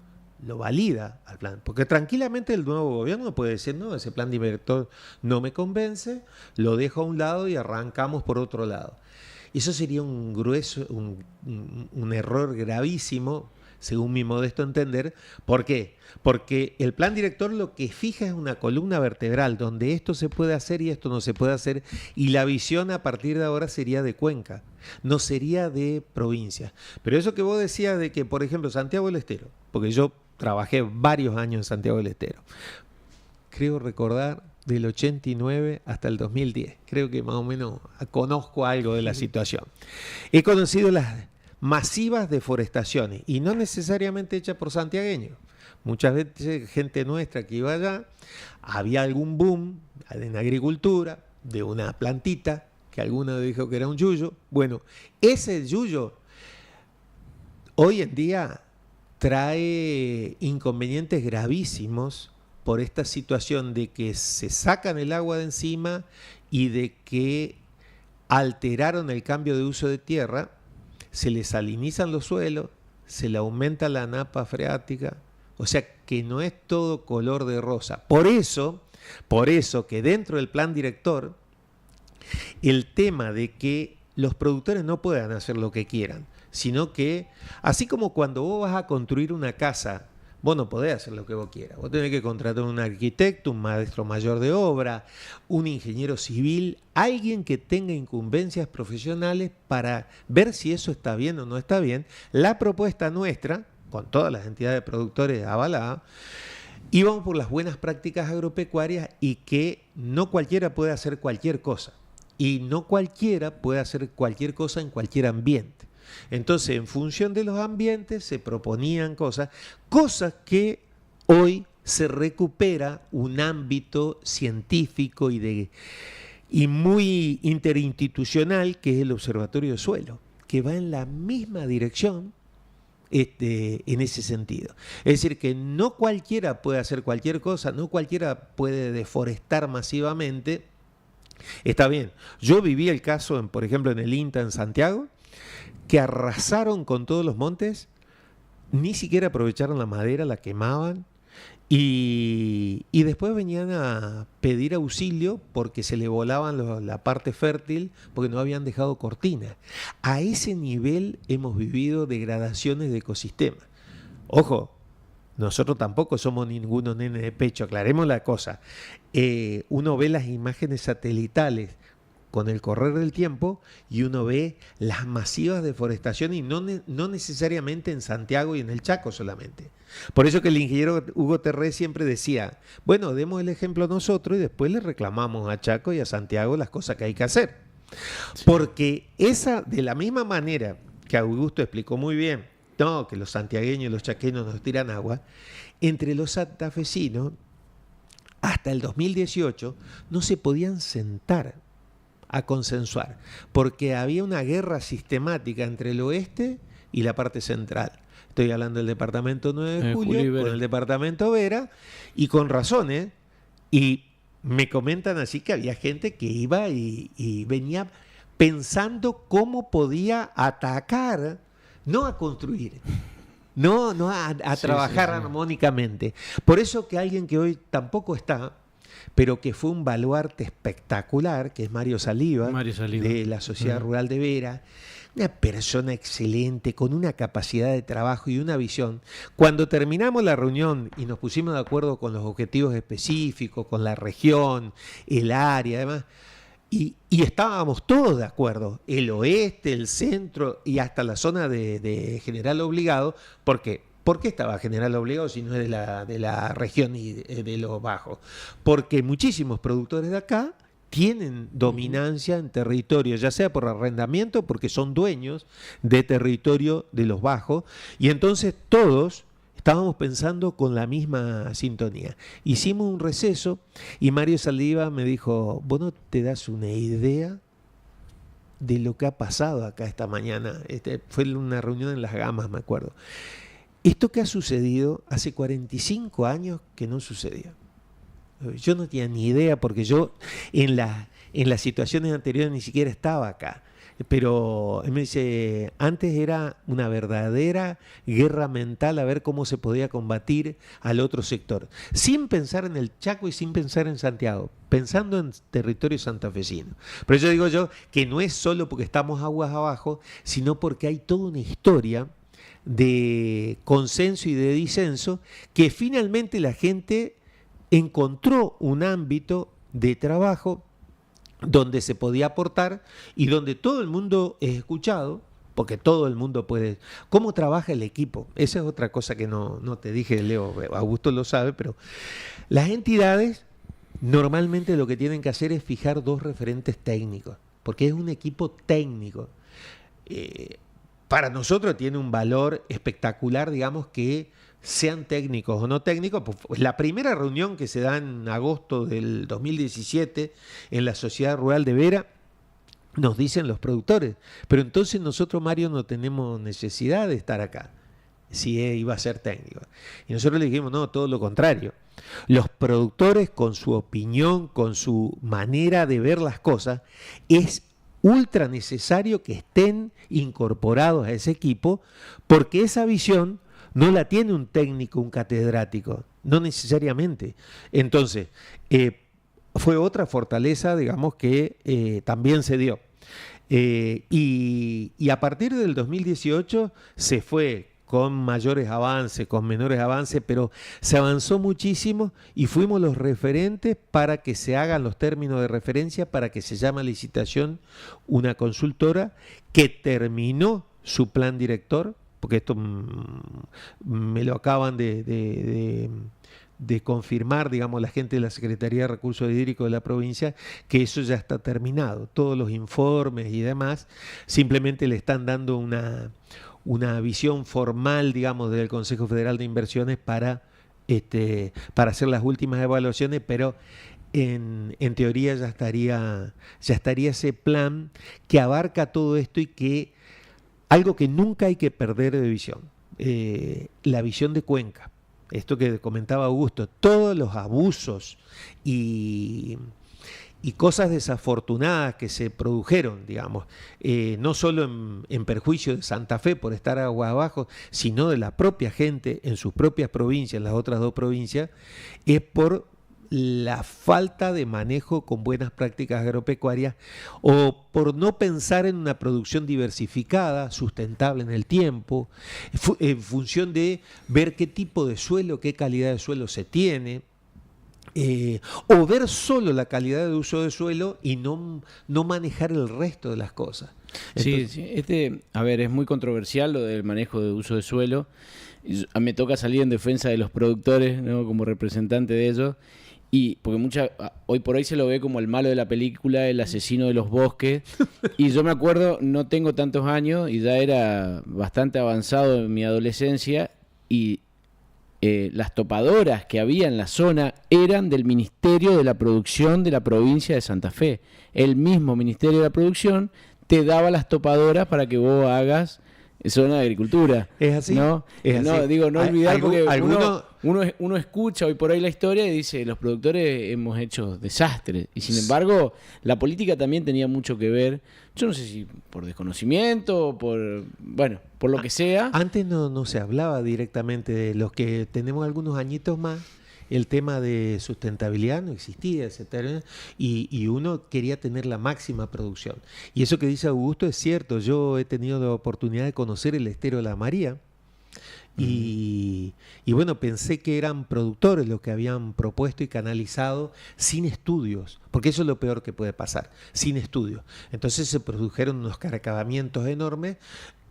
valida al plan, porque tranquilamente el nuevo gobierno puede decir, no, ese plan director no me convence, lo dejo a un lado y arrancamos por otro lado. Eso sería un error gravísimo, según mi modesto entender. ¿Por qué? Porque el plan director lo que fija es una columna vertebral donde esto se puede hacer y esto no se puede hacer, y la visión a partir de ahora sería de cuenca, no sería de provincia. Pero eso que vos decías de que, por ejemplo, Santiago del Estero, porque yo trabajé varios años en Santiago del Estero, creo recordar del 89 hasta el 2010, creo que más o menos conozco algo de la situación. He conocido las masivas deforestaciones, y no necesariamente hechas por santiagueños. Muchas veces gente nuestra que iba allá, había algún boom en agricultura de una plantita que alguno dijo que era un yuyo. Bueno, ese yuyo hoy en día trae inconvenientes gravísimos por esta situación de que se sacan el agua de encima y de que alteraron el cambio de uso de tierra, se les salinizan los suelos, se le aumenta la napa freática, o sea que no es todo color de rosa. Por eso que dentro del plan director, el tema de que los productores no puedan hacer lo que quieran, sino que, así como cuando vos vas a construir una casa, vos no podés hacer lo que vos quieras. Vos tenés que contratar un arquitecto, un maestro mayor de obra, un ingeniero civil, alguien que tenga incumbencias profesionales para ver si eso está bien o no está bien. La propuesta nuestra, con todas las entidades de productores avaladas, íbamos por las buenas prácticas agropecuarias y que no cualquiera puede hacer cualquier cosa. Y no cualquiera puede hacer cualquier cosa en cualquier ambiente. Entonces, en función de los ambientes se proponían cosas que hoy se recupera un ámbito científico y muy interinstitucional, que es el Observatorio de Suelo, que va en la misma dirección en ese sentido. Es decir, que no cualquiera puede hacer cualquier cosa, no cualquiera puede deforestar masivamente. Está bien. Yo viví el caso, por ejemplo, en el INTA en Santiago, que arrasaron con todos los montes, ni siquiera aprovecharon la madera, la quemaban, y después venían a pedir auxilio porque se le volaban la parte fértil porque no habían dejado cortina. A ese nivel hemos vivido degradaciones de ecosistemas. Ojo, nosotros tampoco somos ninguno nene de pecho, aclaremos la cosa. Uno ve las imágenes satelitales con el correr del tiempo y uno ve las masivas deforestaciones, y no necesariamente en Santiago y en el Chaco solamente. Por eso que el ingeniero Hugo Terré siempre decía, bueno, demos el ejemplo nosotros y después le reclamamos a Chaco y a Santiago las cosas que hay que hacer. Sí. Porque de la misma manera que Augusto explicó muy bien, no, que los santiagueños y los chaqueños nos tiran agua, entre los santafesinos, hasta el 2018, no se podían sentar a consensuar, porque había una guerra sistemática entre el oeste y la parte central. Estoy hablando del departamento 9 de Julio con el departamento Vera, y con razones, y me comentan así que había gente que iba y venía pensando cómo podía atacar, no a construir, no a trabajar armónicamente. Por eso que alguien que hoy tampoco está, pero que fue un baluarte espectacular, que es Mario Saliba, de la Sociedad Rural de Vera, una persona excelente, con una capacidad de trabajo y una visión. Cuando terminamos la reunión y nos pusimos de acuerdo con los objetivos específicos, con la región, el área, además, y estábamos todos de acuerdo, el oeste, el centro y hasta la zona de General Obligado, porque ¿por qué estaba General Obligado si no es de la región y de los bajos? Porque muchísimos productores de acá tienen dominancia en territorio, ya sea por arrendamiento, porque son dueños de territorio de los bajos, y entonces todos estábamos pensando con la misma sintonía. Hicimos un receso y Mario Saldiva me dijo, ¿vos no te das una idea de lo que ha pasado acá esta mañana? Fue una reunión en Las Gamas, me acuerdo. Esto que ha sucedido hace 45 años que no sucedía. Yo no tenía ni idea porque yo en las situaciones anteriores ni siquiera estaba acá. Pero él me dice, antes era una verdadera guerra mental a ver cómo se podía combatir al otro sector, sin pensar en el Chaco y sin pensar en Santiago, pensando en territorio santafesino. Pero yo digo que no es solo porque estamos aguas abajo, sino porque hay toda una historia de consenso y de disenso que finalmente la gente encontró un ámbito de trabajo donde se podía aportar y donde todo el mundo es escuchado, porque todo el mundo puede... ¿Cómo trabaja el equipo? Esa es otra cosa que no te dije, Leo, Augusto lo sabe, pero las entidades normalmente lo que tienen que hacer es fijar 2 referentes técnicos, porque es un equipo técnico. Para nosotros tiene un valor espectacular, digamos, que sean técnicos o no técnicos. Pues la primera reunión que se da en agosto del 2017 en la Sociedad Rural de Vera, nos dicen los productores, pero entonces nosotros, Mario, no tenemos necesidad de estar acá, si iba a ser técnico. Y nosotros le dijimos, no, todo lo contrario. Los productores, con su opinión, con su manera de ver las cosas, es ultra necesario que estén incorporados a ese equipo, porque esa visión no la tiene un técnico, un catedrático, no necesariamente. Entonces, fue otra fortaleza, digamos, que también se dio. Y a partir del 2018 se fue con mayores avances, con menores avances, pero se avanzó muchísimo y fuimos los referentes para que se hagan los términos de referencia, para que se llame a licitación una consultora que terminó su plan director, porque esto me lo acaban de confirmar, digamos, la gente de la Secretaría de Recursos Hídricos de la provincia, que eso ya está terminado. Todos los informes y demás simplemente le están dando una visión formal, digamos, del Consejo Federal de Inversiones para hacer las últimas evaluaciones, pero en teoría ya estaría ese plan que abarca todo esto y que algo que nunca hay que perder de visión, la visión de Cuenca. Esto que comentaba Augusto, todos los abusos y cosas desafortunadas que se produjeron, digamos, no solo en perjuicio de Santa Fe por estar aguas abajo, sino de la propia gente en sus propias provincias, en las otras 2 provincias, es por la falta de manejo con buenas prácticas agropecuarias o por no pensar en una producción diversificada, sustentable en el tiempo, en función de ver qué tipo de suelo, qué calidad de suelo se tiene, o ver solo la calidad de uso de suelo y no manejar el resto de las cosas. Entonces, sí, a ver, es muy controversial lo del manejo de uso de suelo. Me toca salir en defensa de los productores, ¿no?, como representante de ellos. Y porque hoy por hoy se lo ve como el malo de la película, el asesino de los bosques. Y yo me acuerdo, no tengo tantos años y ya era bastante avanzado en mi adolescencia. Y las topadoras que había en la zona eran del Ministerio de la Producción de la provincia de Santa Fe. El mismo Ministerio de la Producción te daba las topadoras para que vos hagas zona de agricultura. ¿Es así? ¿No? Es no, así. digo, no olvidar, porque ¿Alguno? uno escucha hoy por ahí la historia y dice, los productores hemos hecho desastres. Y sin embargo, la política también tenía mucho que ver. Yo no sé si por desconocimiento o por lo que sea. Antes no se hablaba directamente de los que tenemos algunos añitos más. El tema de sustentabilidad no existía, etcétera, y uno quería tener la máxima producción. Y eso que dice Augusto es cierto. Yo he tenido la oportunidad de conocer el estero de la María y bueno, pensé que eran productores los que habían propuesto y canalizado sin estudios, porque eso es lo peor que puede pasar, sin estudios. Entonces se produjeron unos caracabamientos enormes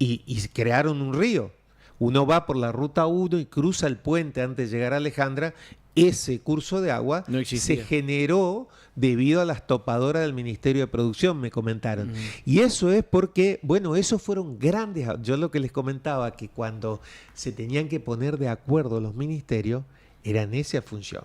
y crearon un río. Uno va por la ruta 1 y cruza el puente antes de llegar a Alejandra ese curso de agua No existía. se generó debido a las topadoras del Ministerio de Producción, me comentaron. Y eso es porque, bueno, esos fueron grandes. Yo lo que les comentaba, que cuando se tenían que poner de acuerdo los ministerios, era en esa función.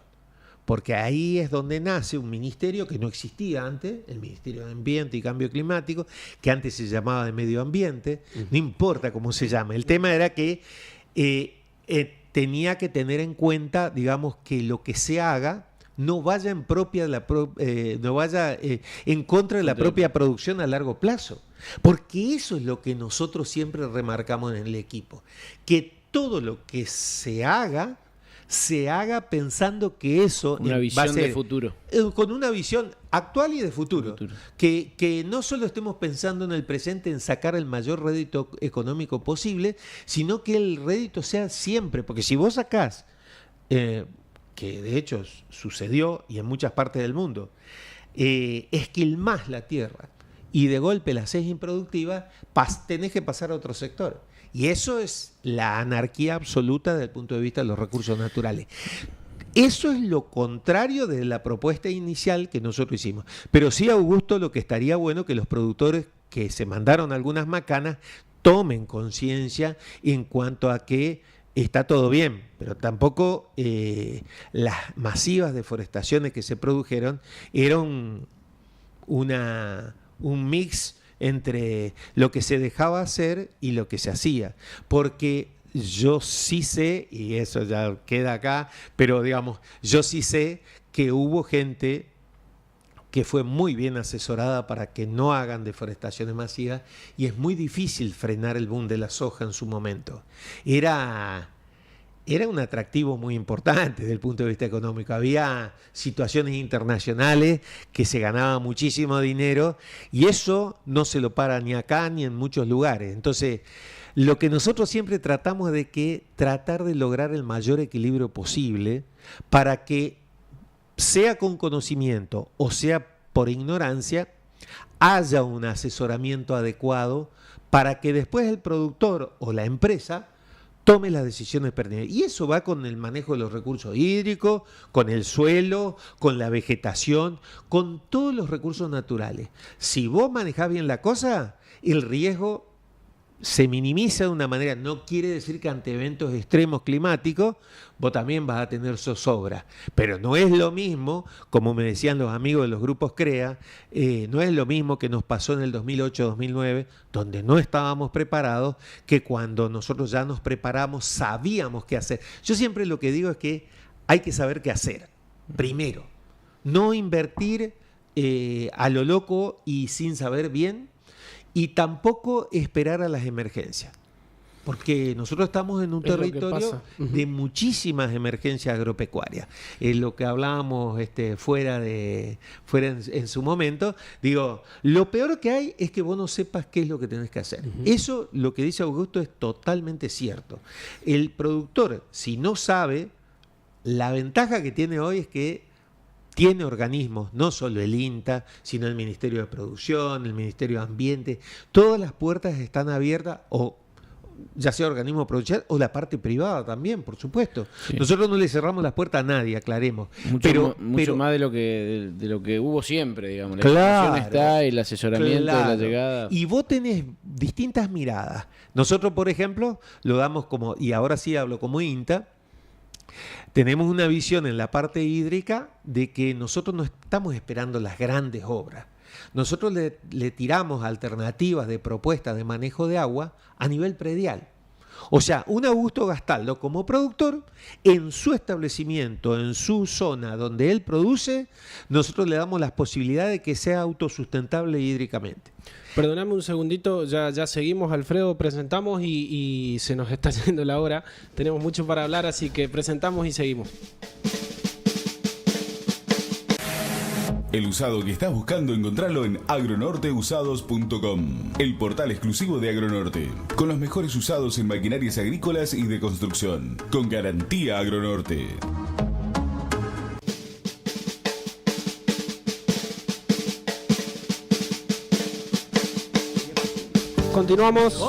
Porque ahí es donde nace un ministerio que no existía antes, el Ministerio de Ambiente y Cambio Climático, que antes se llamaba de Medio Ambiente, no importa cómo se llama. El tema era que tenía que tener en cuenta, digamos, que lo que se haga no vaya en en contra de la propia producción a largo plazo. Porque eso es lo que nosotros siempre remarcamos en el equipo, que todo lo que se haga pensando que eso Una va a visión ser de futuro. con una visión actual y de futuro. Que no solo estemos pensando en el presente, en sacar el mayor rédito económico posible, sino que el rédito sea siempre, porque si vos sacás, que de hecho sucedió y en muchas partes del mundo, esquilmás la tierra y de golpe la haces improductiva, tenés que pasar a otro sector. Y eso es la anarquía absoluta desde el punto de vista de los recursos naturales. Eso es lo contrario de la propuesta inicial que nosotros hicimos. Pero sí, Augusto, lo que estaría bueno que los productores que se mandaron algunas macanas tomen conciencia en cuanto a que está todo bien, pero tampoco las masivas deforestaciones que se produjeron eran un mix entre lo que se dejaba hacer y lo que se hacía, porque yo sí sé, y eso ya queda acá, pero digamos, yo sí sé que hubo gente que fue muy bien asesorada para que no hagan deforestaciones masivas, y es muy difícil frenar el boom de la soja en su momento. Era un atractivo muy importante desde el punto de vista económico. Había situaciones internacionales que se ganaba muchísimo dinero y eso no se lo para ni acá ni en muchos lugares. Entonces, lo que nosotros siempre tratamos tratar de lograr el mayor equilibrio posible para que, sea con conocimiento o sea por ignorancia, haya un asesoramiento adecuado para que después el productor o la empresa tome las decisiones pertinentes. Y eso va con el manejo de los recursos hídricos, con el suelo, con la vegetación, con todos los recursos naturales. Si vos manejás bien la cosa, el riesgo se minimiza de una manera. No quiere decir que ante eventos extremos climáticos vos también vas a tener zozobra, pero no es lo mismo, como me decían los amigos de los grupos CREA, no es lo mismo que nos pasó en el 2008-2009, donde no estábamos preparados, que cuando nosotros ya nos preparamos, sabíamos qué hacer. Yo siempre lo que digo es que hay que saber qué hacer, primero, no invertir a lo loco y sin saber bien, y tampoco esperar a las emergencias, porque nosotros estamos en un territorio de muchísimas emergencias agropecuarias. Lo que hablábamos fuera en su momento, digo, lo peor que hay es que vos no sepas qué es lo que tenés que hacer. Eso, lo que dice Augusto, es totalmente cierto. El productor, si no sabe, la ventaja que tiene hoy es que tiene organismos, no solo el INTA, sino el Ministerio de Producción, el Ministerio de Ambiente. Todas las puertas están abiertas, o ya sea organismo productor o la parte privada también, por supuesto. Sí. Nosotros no le cerramos las puertas a nadie, aclaremos. Mucho más de lo que hubo siempre, digamos. La claro, información está, el asesoramiento, la llegada. Y vos tenés distintas miradas. Nosotros, por ejemplo, lo damos como, y ahora sí hablo como INTA, tenemos una visión en la parte hídrica de que nosotros no estamos esperando las grandes obras. Nosotros le tiramos alternativas de propuestas de manejo de agua a nivel predial. O sea, un Augusto Gastaldo como productor, en su establecimiento, en su zona donde él produce, nosotros le damos las posibilidades de que sea autosustentable hídricamente. Perdóname un segundito, ya seguimos, Alfredo, presentamos y se nos está yendo la hora. Tenemos mucho para hablar, así que presentamos y seguimos. El usado que estás buscando, encontralo en agronorteusados.com, el portal exclusivo de Agronorte, con los mejores usados en maquinarias agrícolas y de construcción, con garantía Agronorte. Continuamos,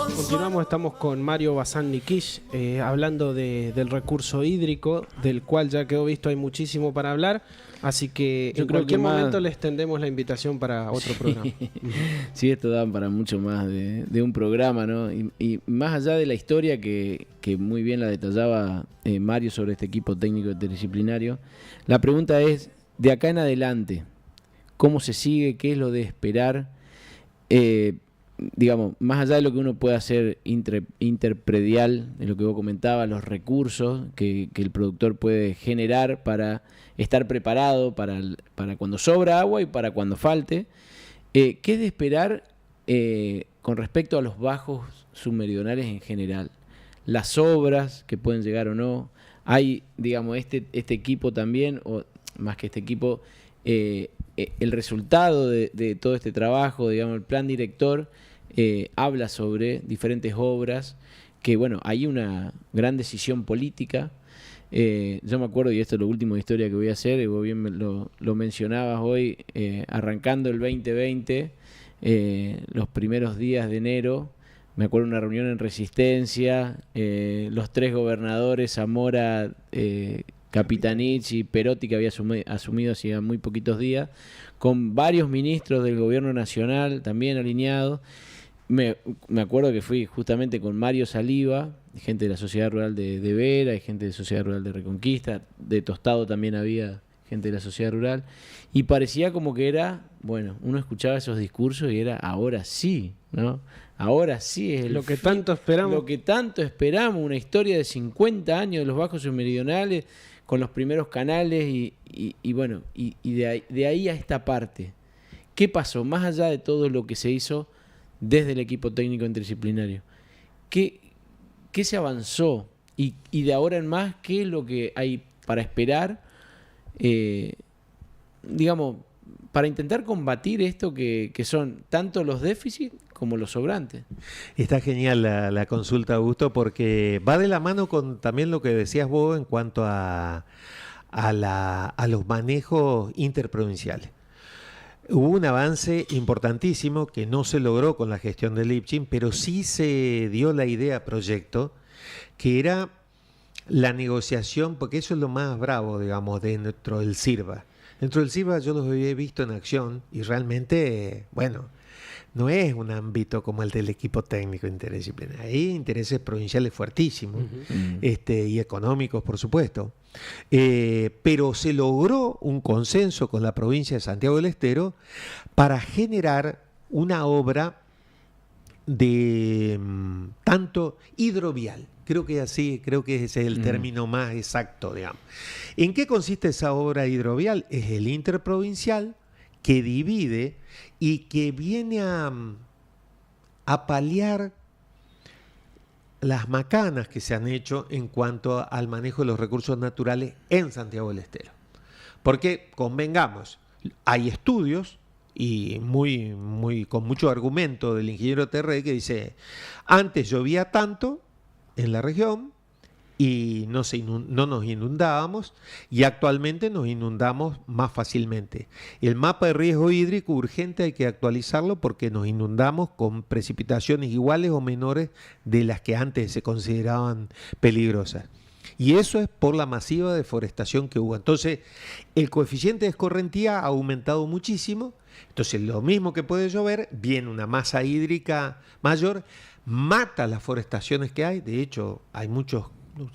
estamos con Mario Bazán Nikish, hablando del recurso hídrico, del cual ya quedó visto hay muchísimo para hablar, así que Yo en creo cualquier que momento le extendemos la invitación para otro programa. Sí, esto da para mucho más de un programa, ¿no? Y más allá de la historia que muy bien la detallaba Mario sobre este equipo técnico interdisciplinario, la pregunta es, de acá en adelante, ¿cómo se sigue? ¿Qué es lo de esperar? Digamos, más allá de lo que uno puede hacer interpredial, de lo que vos comentabas, los recursos que el productor puede generar para estar preparado para cuando sobra agua y para cuando falte, ¿qué es de esperar con respecto a los bajos submeridionales en general? Las obras que pueden llegar o no. Hay, digamos, este equipo también, o más que este equipo, el resultado de todo este trabajo, digamos, el plan director, habla sobre diferentes obras que, bueno, hay una gran decisión política. Yo me acuerdo, y esto es lo último de historia que voy a hacer, y vos bien lo mencionabas hoy, arrancando el 2020, los primeros días de enero, me acuerdo de una reunión en Resistencia, los 3 gobernadores, Zamora, Capitanich y Perotti, que había asumido hacía muy poquitos días, con varios ministros del gobierno nacional también alineados. Me acuerdo que fui justamente con Mario Saliva, gente de la Sociedad Rural de Vera, y gente de la Sociedad Rural de Reconquista, de Tostado también había gente de la Sociedad Rural, y parecía como que era, bueno, uno escuchaba esos discursos y era, ahora sí, ¿no? Ahora sí es Lo que tanto esperamos. Lo que tanto esperamos, una historia de 50 años de los bajos submeridionales, con los primeros canales y bueno, y de ahí a esta parte. ¿Qué pasó? Más allá de todo lo que se hizo desde el equipo técnico interdisciplinario, ¿qué se avanzó? Y de ahora en más, ¿qué es lo que hay para esperar? Digamos, para intentar combatir esto que son tanto los déficits como los sobrantes. Está genial la consulta, Augusto, porque va de la mano con también lo que decías vos en cuanto a los manejos interprovinciales. Hubo un avance importantísimo que no se logró con la gestión de Lipchin, pero sí se dio la idea proyecto, que era la negociación, porque eso es lo más bravo, digamos, dentro del CIRBA. Dentro del CIRBA yo los había visto en acción y realmente, bueno, no es un ámbito como el del equipo técnico interdisciplinario. Hay intereses provinciales fuertísimos, y económicos, por supuesto. Pero se logró un consenso con la provincia de Santiago del Estero para generar una obra de tanto hidrovial. Creo que ese es el término más exacto, digamos. ¿En qué consiste esa obra hidrovial? Es el interprovincial que divide y que viene a paliar las macanas que se han hecho en cuanto al manejo de los recursos naturales en Santiago del Estero. Porque, convengamos, hay estudios y con mucho argumento del ingeniero Terré que dice, antes llovía tanto en la región y no nos inundábamos, y actualmente nos inundamos más fácilmente. El mapa de riesgo hídrico urgente hay que actualizarlo porque nos inundamos con precipitaciones iguales o menores de las que antes se consideraban peligrosas. Y eso es por la masiva deforestación que hubo. Entonces, el coeficiente de escorrentía ha aumentado muchísimo. Entonces, lo mismo que puede llover, viene una masa hídrica mayor, mata las forestaciones que hay. De hecho, hay muchos,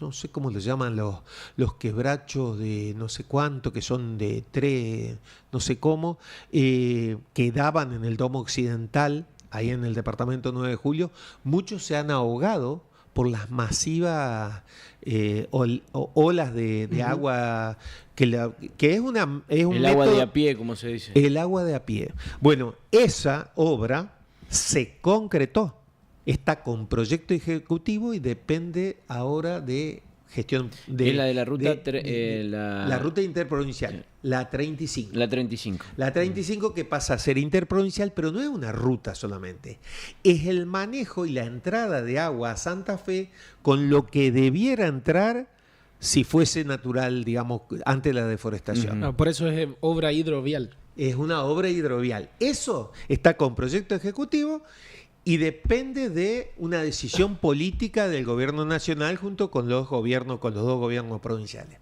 no sé cómo les llaman, los quebrachos de no sé cuánto, que son de 3, no sé cómo, que daban en el domo occidental, ahí en el departamento 9 de Julio. Muchos se han ahogado por las masivas olas de agua, que es un el agua de a pie, como se dice. El agua de a pie. Bueno, esa obra se concretó. Está con proyecto ejecutivo y depende ahora de gestión. Es la de la ruta... la ruta interprovincial, la 35. La 35. La 35 que pasa a ser interprovincial, pero no es una ruta solamente. Es el manejo y la entrada de agua a Santa Fe con lo que debiera entrar si fuese natural, digamos, antes de la deforestación. No, por eso es obra hidrovial. Es una obra hidrovial. Eso está con proyecto ejecutivo y depende de una decisión política del gobierno nacional junto con los dos gobiernos provinciales.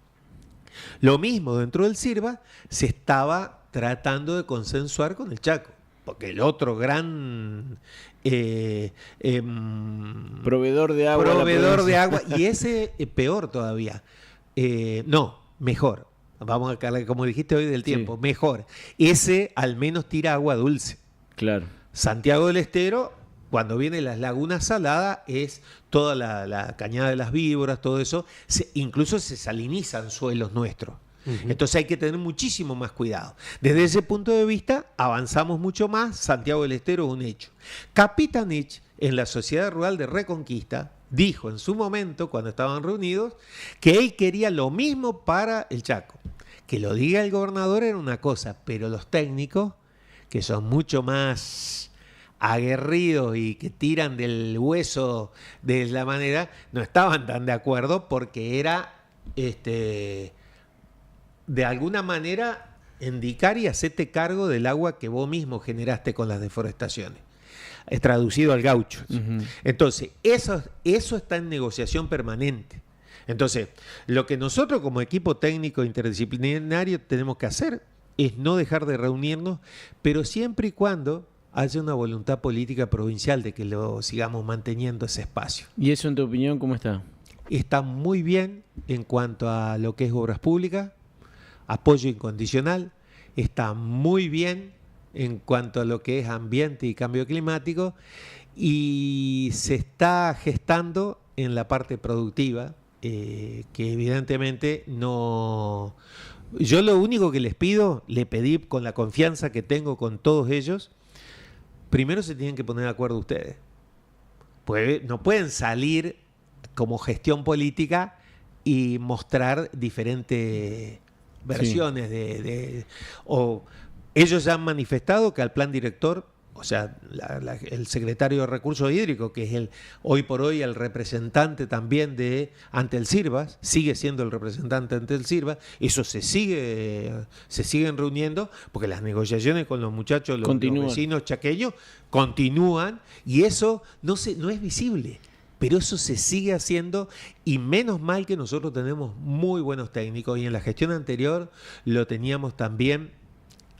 Lo mismo dentro del CIRBA se estaba tratando de consensuar con el Chaco, porque el otro gran proveedor de agua, y ese peor todavía, mejor, vamos a cargar, como dijiste hoy del tiempo, sí, mejor, ese al menos tira agua dulce. Claro. Santiago del Estero, cuando vienen las lagunas saladas, es toda la cañada de las víboras, todo eso, incluso se salinizan suelos nuestros. Entonces hay que tener muchísimo más cuidado. Desde ese punto de vista, avanzamos mucho más. Santiago del Estero es un hecho. Capitanich, en la Sociedad Rural de Reconquista, dijo en su momento, cuando estaban reunidos, que él quería lo mismo para el Chaco. Que lo diga el gobernador era una cosa, pero los técnicos, que son mucho más aguerridos y que tiran del hueso de la manera, no estaban tan de acuerdo porque era de alguna manera indicar y hacerte cargo del agua que vos mismo generaste con las deforestaciones. Es traducido al gaucho. Entonces, eso está en negociación permanente. Entonces, lo que nosotros como equipo técnico interdisciplinario tenemos que hacer es no dejar de reunirnos, pero siempre y cuando haya una voluntad política provincial de que lo sigamos manteniendo ese espacio. ¿Y eso, en tu opinión, cómo está? Está muy bien en cuanto a lo que es obras públicas, apoyo incondicional, está muy bien en cuanto a lo que es ambiente y cambio climático, y se está gestando en la parte productiva, que evidentemente no... Yo lo único que les pido, le pedí con la confianza que tengo con todos ellos, primero se tienen que poner de acuerdo ustedes. No pueden salir como gestión política y mostrar diferentes versiones o ellos ya han manifestado que al plan director, o sea, el secretario de Recursos Hídricos, que es hoy por hoy el representante también ante el CIRBAS, sigue siendo el representante ante el CIRBAS, eso se siguen reuniendo, porque las negociaciones con los muchachos, los vecinos chaqueños, continúan, y eso no es visible. Pero eso se sigue haciendo, y menos mal que nosotros tenemos muy buenos técnicos, y en la gestión anterior lo teníamos también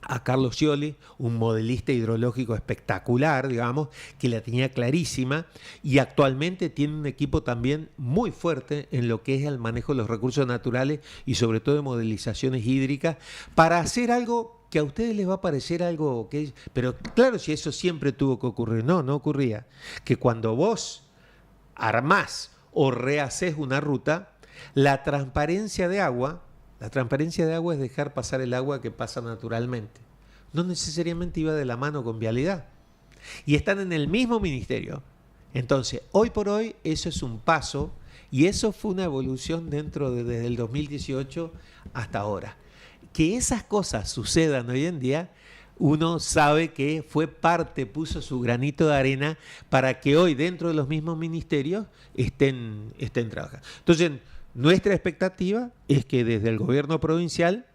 a Carlos Scioli, un modelista hidrológico espectacular, digamos, que la tenía clarísima, y actualmente tiene un equipo también muy fuerte en lo que es el manejo de los recursos naturales y sobre todo de modelizaciones hídricas, para hacer algo que a ustedes les va a parecer algo que... Pero claro, si eso siempre tuvo que ocurrir, no ocurría. Que cuando vos armás o rehaces una ruta, la transparencia de agua es dejar pasar el agua que pasa naturalmente. No necesariamente iba de la mano con vialidad. Y están en el mismo ministerio. Entonces, hoy por hoy, eso es un paso, y eso fue una evolución desde el 2018 hasta ahora. Que esas cosas sucedan hoy en día, uno sabe que puso su granito de arena para que hoy dentro de los mismos ministerios estén trabajando. Entonces, nuestra expectativa es que desde el gobierno provincial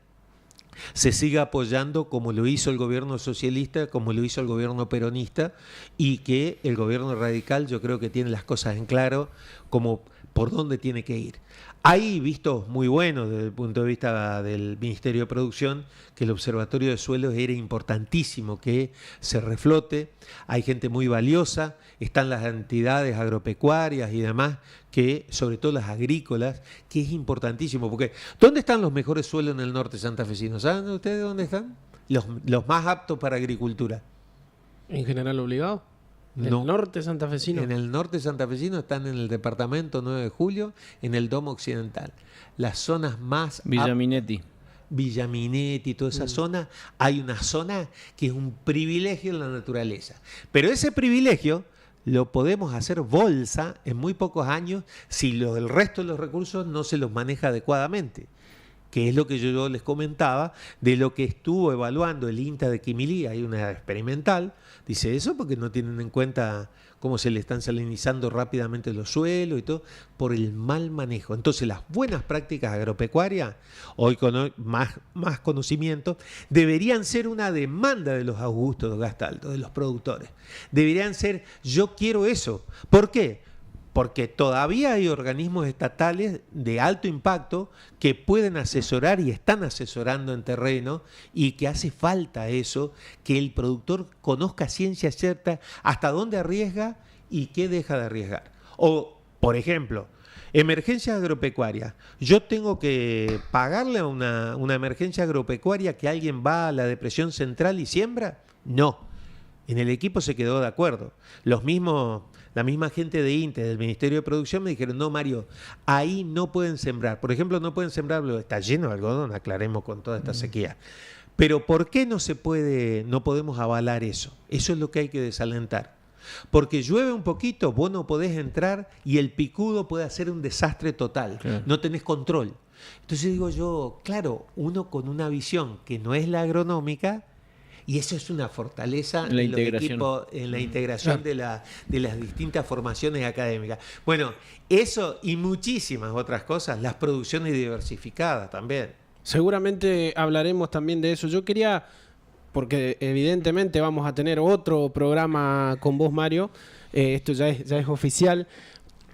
se siga apoyando como lo hizo el gobierno socialista, como lo hizo el gobierno peronista, y que el gobierno radical yo creo que tiene las cosas en claro como por dónde tiene que ir. Hay vistos muy buenos desde el punto de vista del Ministerio de Producción, que el Observatorio de Suelos era importantísimo que se reflote. Hay gente muy valiosa, están las entidades agropecuarias y demás, que sobre todo las agrícolas, que es importantísimo. Porque ¿dónde están los mejores suelos en el norte santafesino? ¿Saben ustedes dónde están? Los más aptos para agricultura. ¿En general obligado? ¿En el norte santafesino? En el norte santafesino están en el departamento 9 de Julio, en el Domo Occidental. Las zonas más... Villaminetti, toda esa zona, hay una zona que es un privilegio en la naturaleza. Pero ese privilegio lo podemos hacer bolsa en muy pocos años si el resto de los recursos no se los maneja adecuadamente. Que es lo que yo les comentaba de lo que estuvo evaluando el INTA de Quimilí, hay una experimental, dice eso porque no tienen en cuenta cómo se le están salinizando rápidamente los suelos y todo, por el mal manejo. Entonces las buenas prácticas agropecuarias, hoy con más conocimiento, deberían ser una demanda de los Augusto Gastaldo, de los productores. Deberían ser, yo quiero eso. ¿Por qué? Porque todavía hay organismos estatales de alto impacto que pueden asesorar y están asesorando en terreno, y que hace falta eso, que el productor conozca a ciencia cierta hasta dónde arriesga y qué deja de arriesgar. O, por ejemplo, emergencia agropecuaria. ¿Yo tengo que pagarle a una emergencia agropecuaria que alguien va a la depresión central y siembra? No. En el equipo se quedó de acuerdo. La misma gente de INTE, del Ministerio de Producción, me dijeron, no, Mario, ahí no pueden sembrar. Por ejemplo, no pueden sembrar, está lleno de algodón, aclaremos con toda esta sequía. Pero ¿por qué no podemos avalar eso? Eso es lo que hay que desalentar. Porque llueve un poquito, vos no podés entrar y el picudo puede hacer un desastre total. Claro. No tenés control. Entonces digo yo, claro, uno con una visión que no es la agronómica, y eso es una fortaleza en los equipos, en la integración de las distintas formaciones académicas. Bueno, eso y muchísimas otras cosas, las producciones diversificadas también. Seguramente hablaremos también de eso. Yo quería, porque evidentemente vamos a tener otro programa con vos, Mario, esto ya es oficial,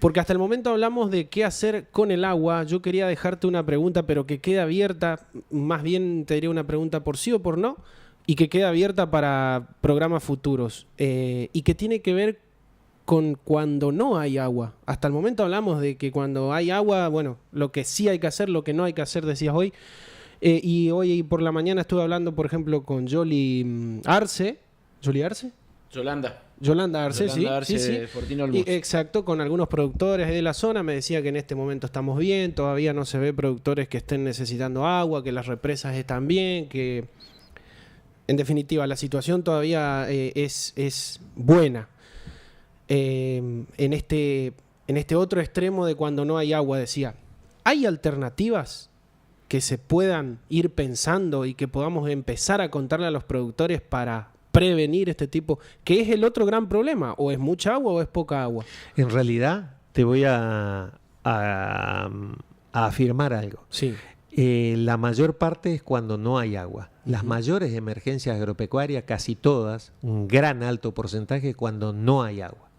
porque hasta el momento hablamos de qué hacer con el agua. Yo quería dejarte una pregunta, pero que quede abierta, más bien te diría una pregunta por sí o por no, y que queda abierta para programas futuros, y que tiene que ver con cuando no hay agua. Hasta el momento hablamos de que cuando hay agua, bueno, lo que sí hay que hacer, lo que no hay que hacer, decías hoy. Y hoy por la mañana estuve hablando, por ejemplo, con Yoli Arce. ¿Yoli Arce? Yolanda Arce, sí. De Fortino Olmos. Exacto, con algunos productores de la zona. Me decía que en este momento estamos bien, todavía no se ve productores que estén necesitando agua, que las represas están bien, que en definitiva la situación todavía es buena. En este otro extremo de cuando no hay agua, decía, ¿hay alternativas que se puedan ir pensando y que podamos empezar a contarle a los productores para prevenir este tipo, que es el otro gran problema? ¿O es mucha agua o es poca agua? En realidad, te voy a afirmar algo. Sí. La mayor parte es cuando no hay agua. Las mayores emergencias agropecuarias, casi todas, un gran alto porcentaje, cuando no hay agua.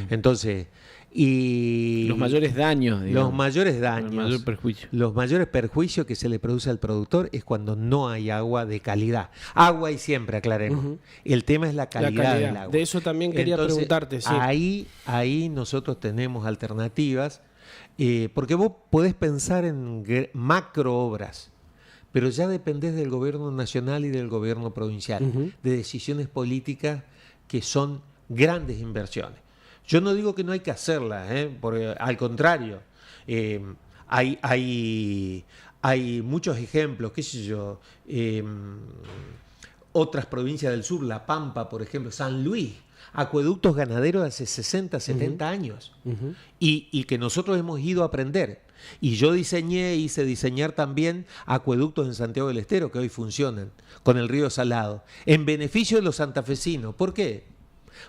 Entonces, y los mayores daños, digamos. Los mayores daños, el mayor perjuicio. Los mayores perjuicios que se le produce al productor es cuando no hay agua de calidad. Agua hay siempre, aclaremos. El tema es la calidad del agua. De eso también quería preguntarte. Sí. Ahí nosotros tenemos alternativas, porque vos podés pensar en macro obras, pero ya dependés del gobierno nacional y del gobierno provincial, de decisiones políticas que son grandes inversiones. Yo no digo que no hay que hacerlas, porque, al contrario, hay muchos ejemplos, qué sé yo, otras provincias del sur, La Pampa, por ejemplo, San Luis, acueductos ganaderos de hace 60, 70 años, y que nosotros hemos ido a aprender. Y yo hice diseñar también acueductos en Santiago del Estero que hoy funcionan, con el río Salado, en beneficio de los santafesinos. ¿Por qué?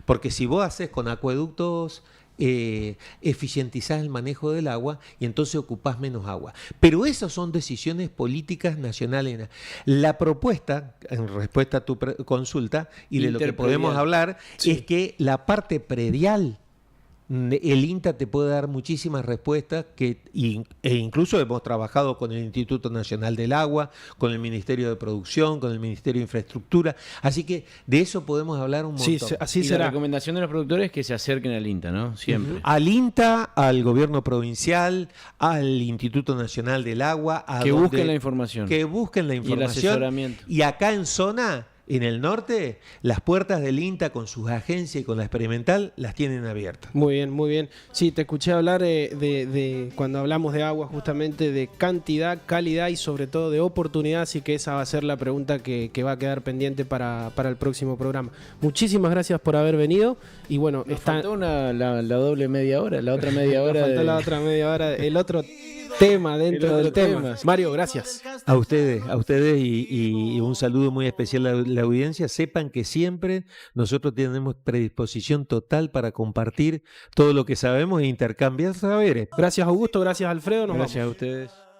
Porque si vos haces con acueductos, eficientizás el manejo del agua y entonces ocupás menos agua. Pero esas son decisiones políticas nacionales. La propuesta, en respuesta a tu consulta, y de lo que podemos hablar, es que la parte predial, el INTA te puede dar muchísimas respuestas, e incluso hemos trabajado con el Instituto Nacional del Agua, con el Ministerio de Producción, con el Ministerio de Infraestructura, así que de eso podemos hablar un montón. Sí, así y será. La recomendación de los productores es que se acerquen al INTA, ¿no? Siempre. Al INTA, al Gobierno Provincial, al Instituto Nacional del Agua. Busquen la información. Que busquen la información. Y el asesoramiento. Y acá en zona, en el norte, las puertas del INTA con sus agencias y con la experimental las tienen abiertas. Muy bien, muy bien. Sí, te escuché hablar de cuando hablamos de agua, justamente de cantidad, calidad y sobre todo de oportunidad, así que esa va a ser la pregunta que va a quedar pendiente para el próximo programa. Muchísimas gracias por haber venido y bueno, faltó la doble media hora, la otra media hora. Faltó la otra media hora, el otro tema dentro El del otro tema. tema. Mario, gracias. A ustedes y un saludo muy especial a la audiencia. Sepan que siempre nosotros tenemos predisposición total para compartir todo lo que sabemos e intercambiar saberes. Gracias, Augusto. Gracias, Alfredo. Nos Gracias vamos. a ustedes.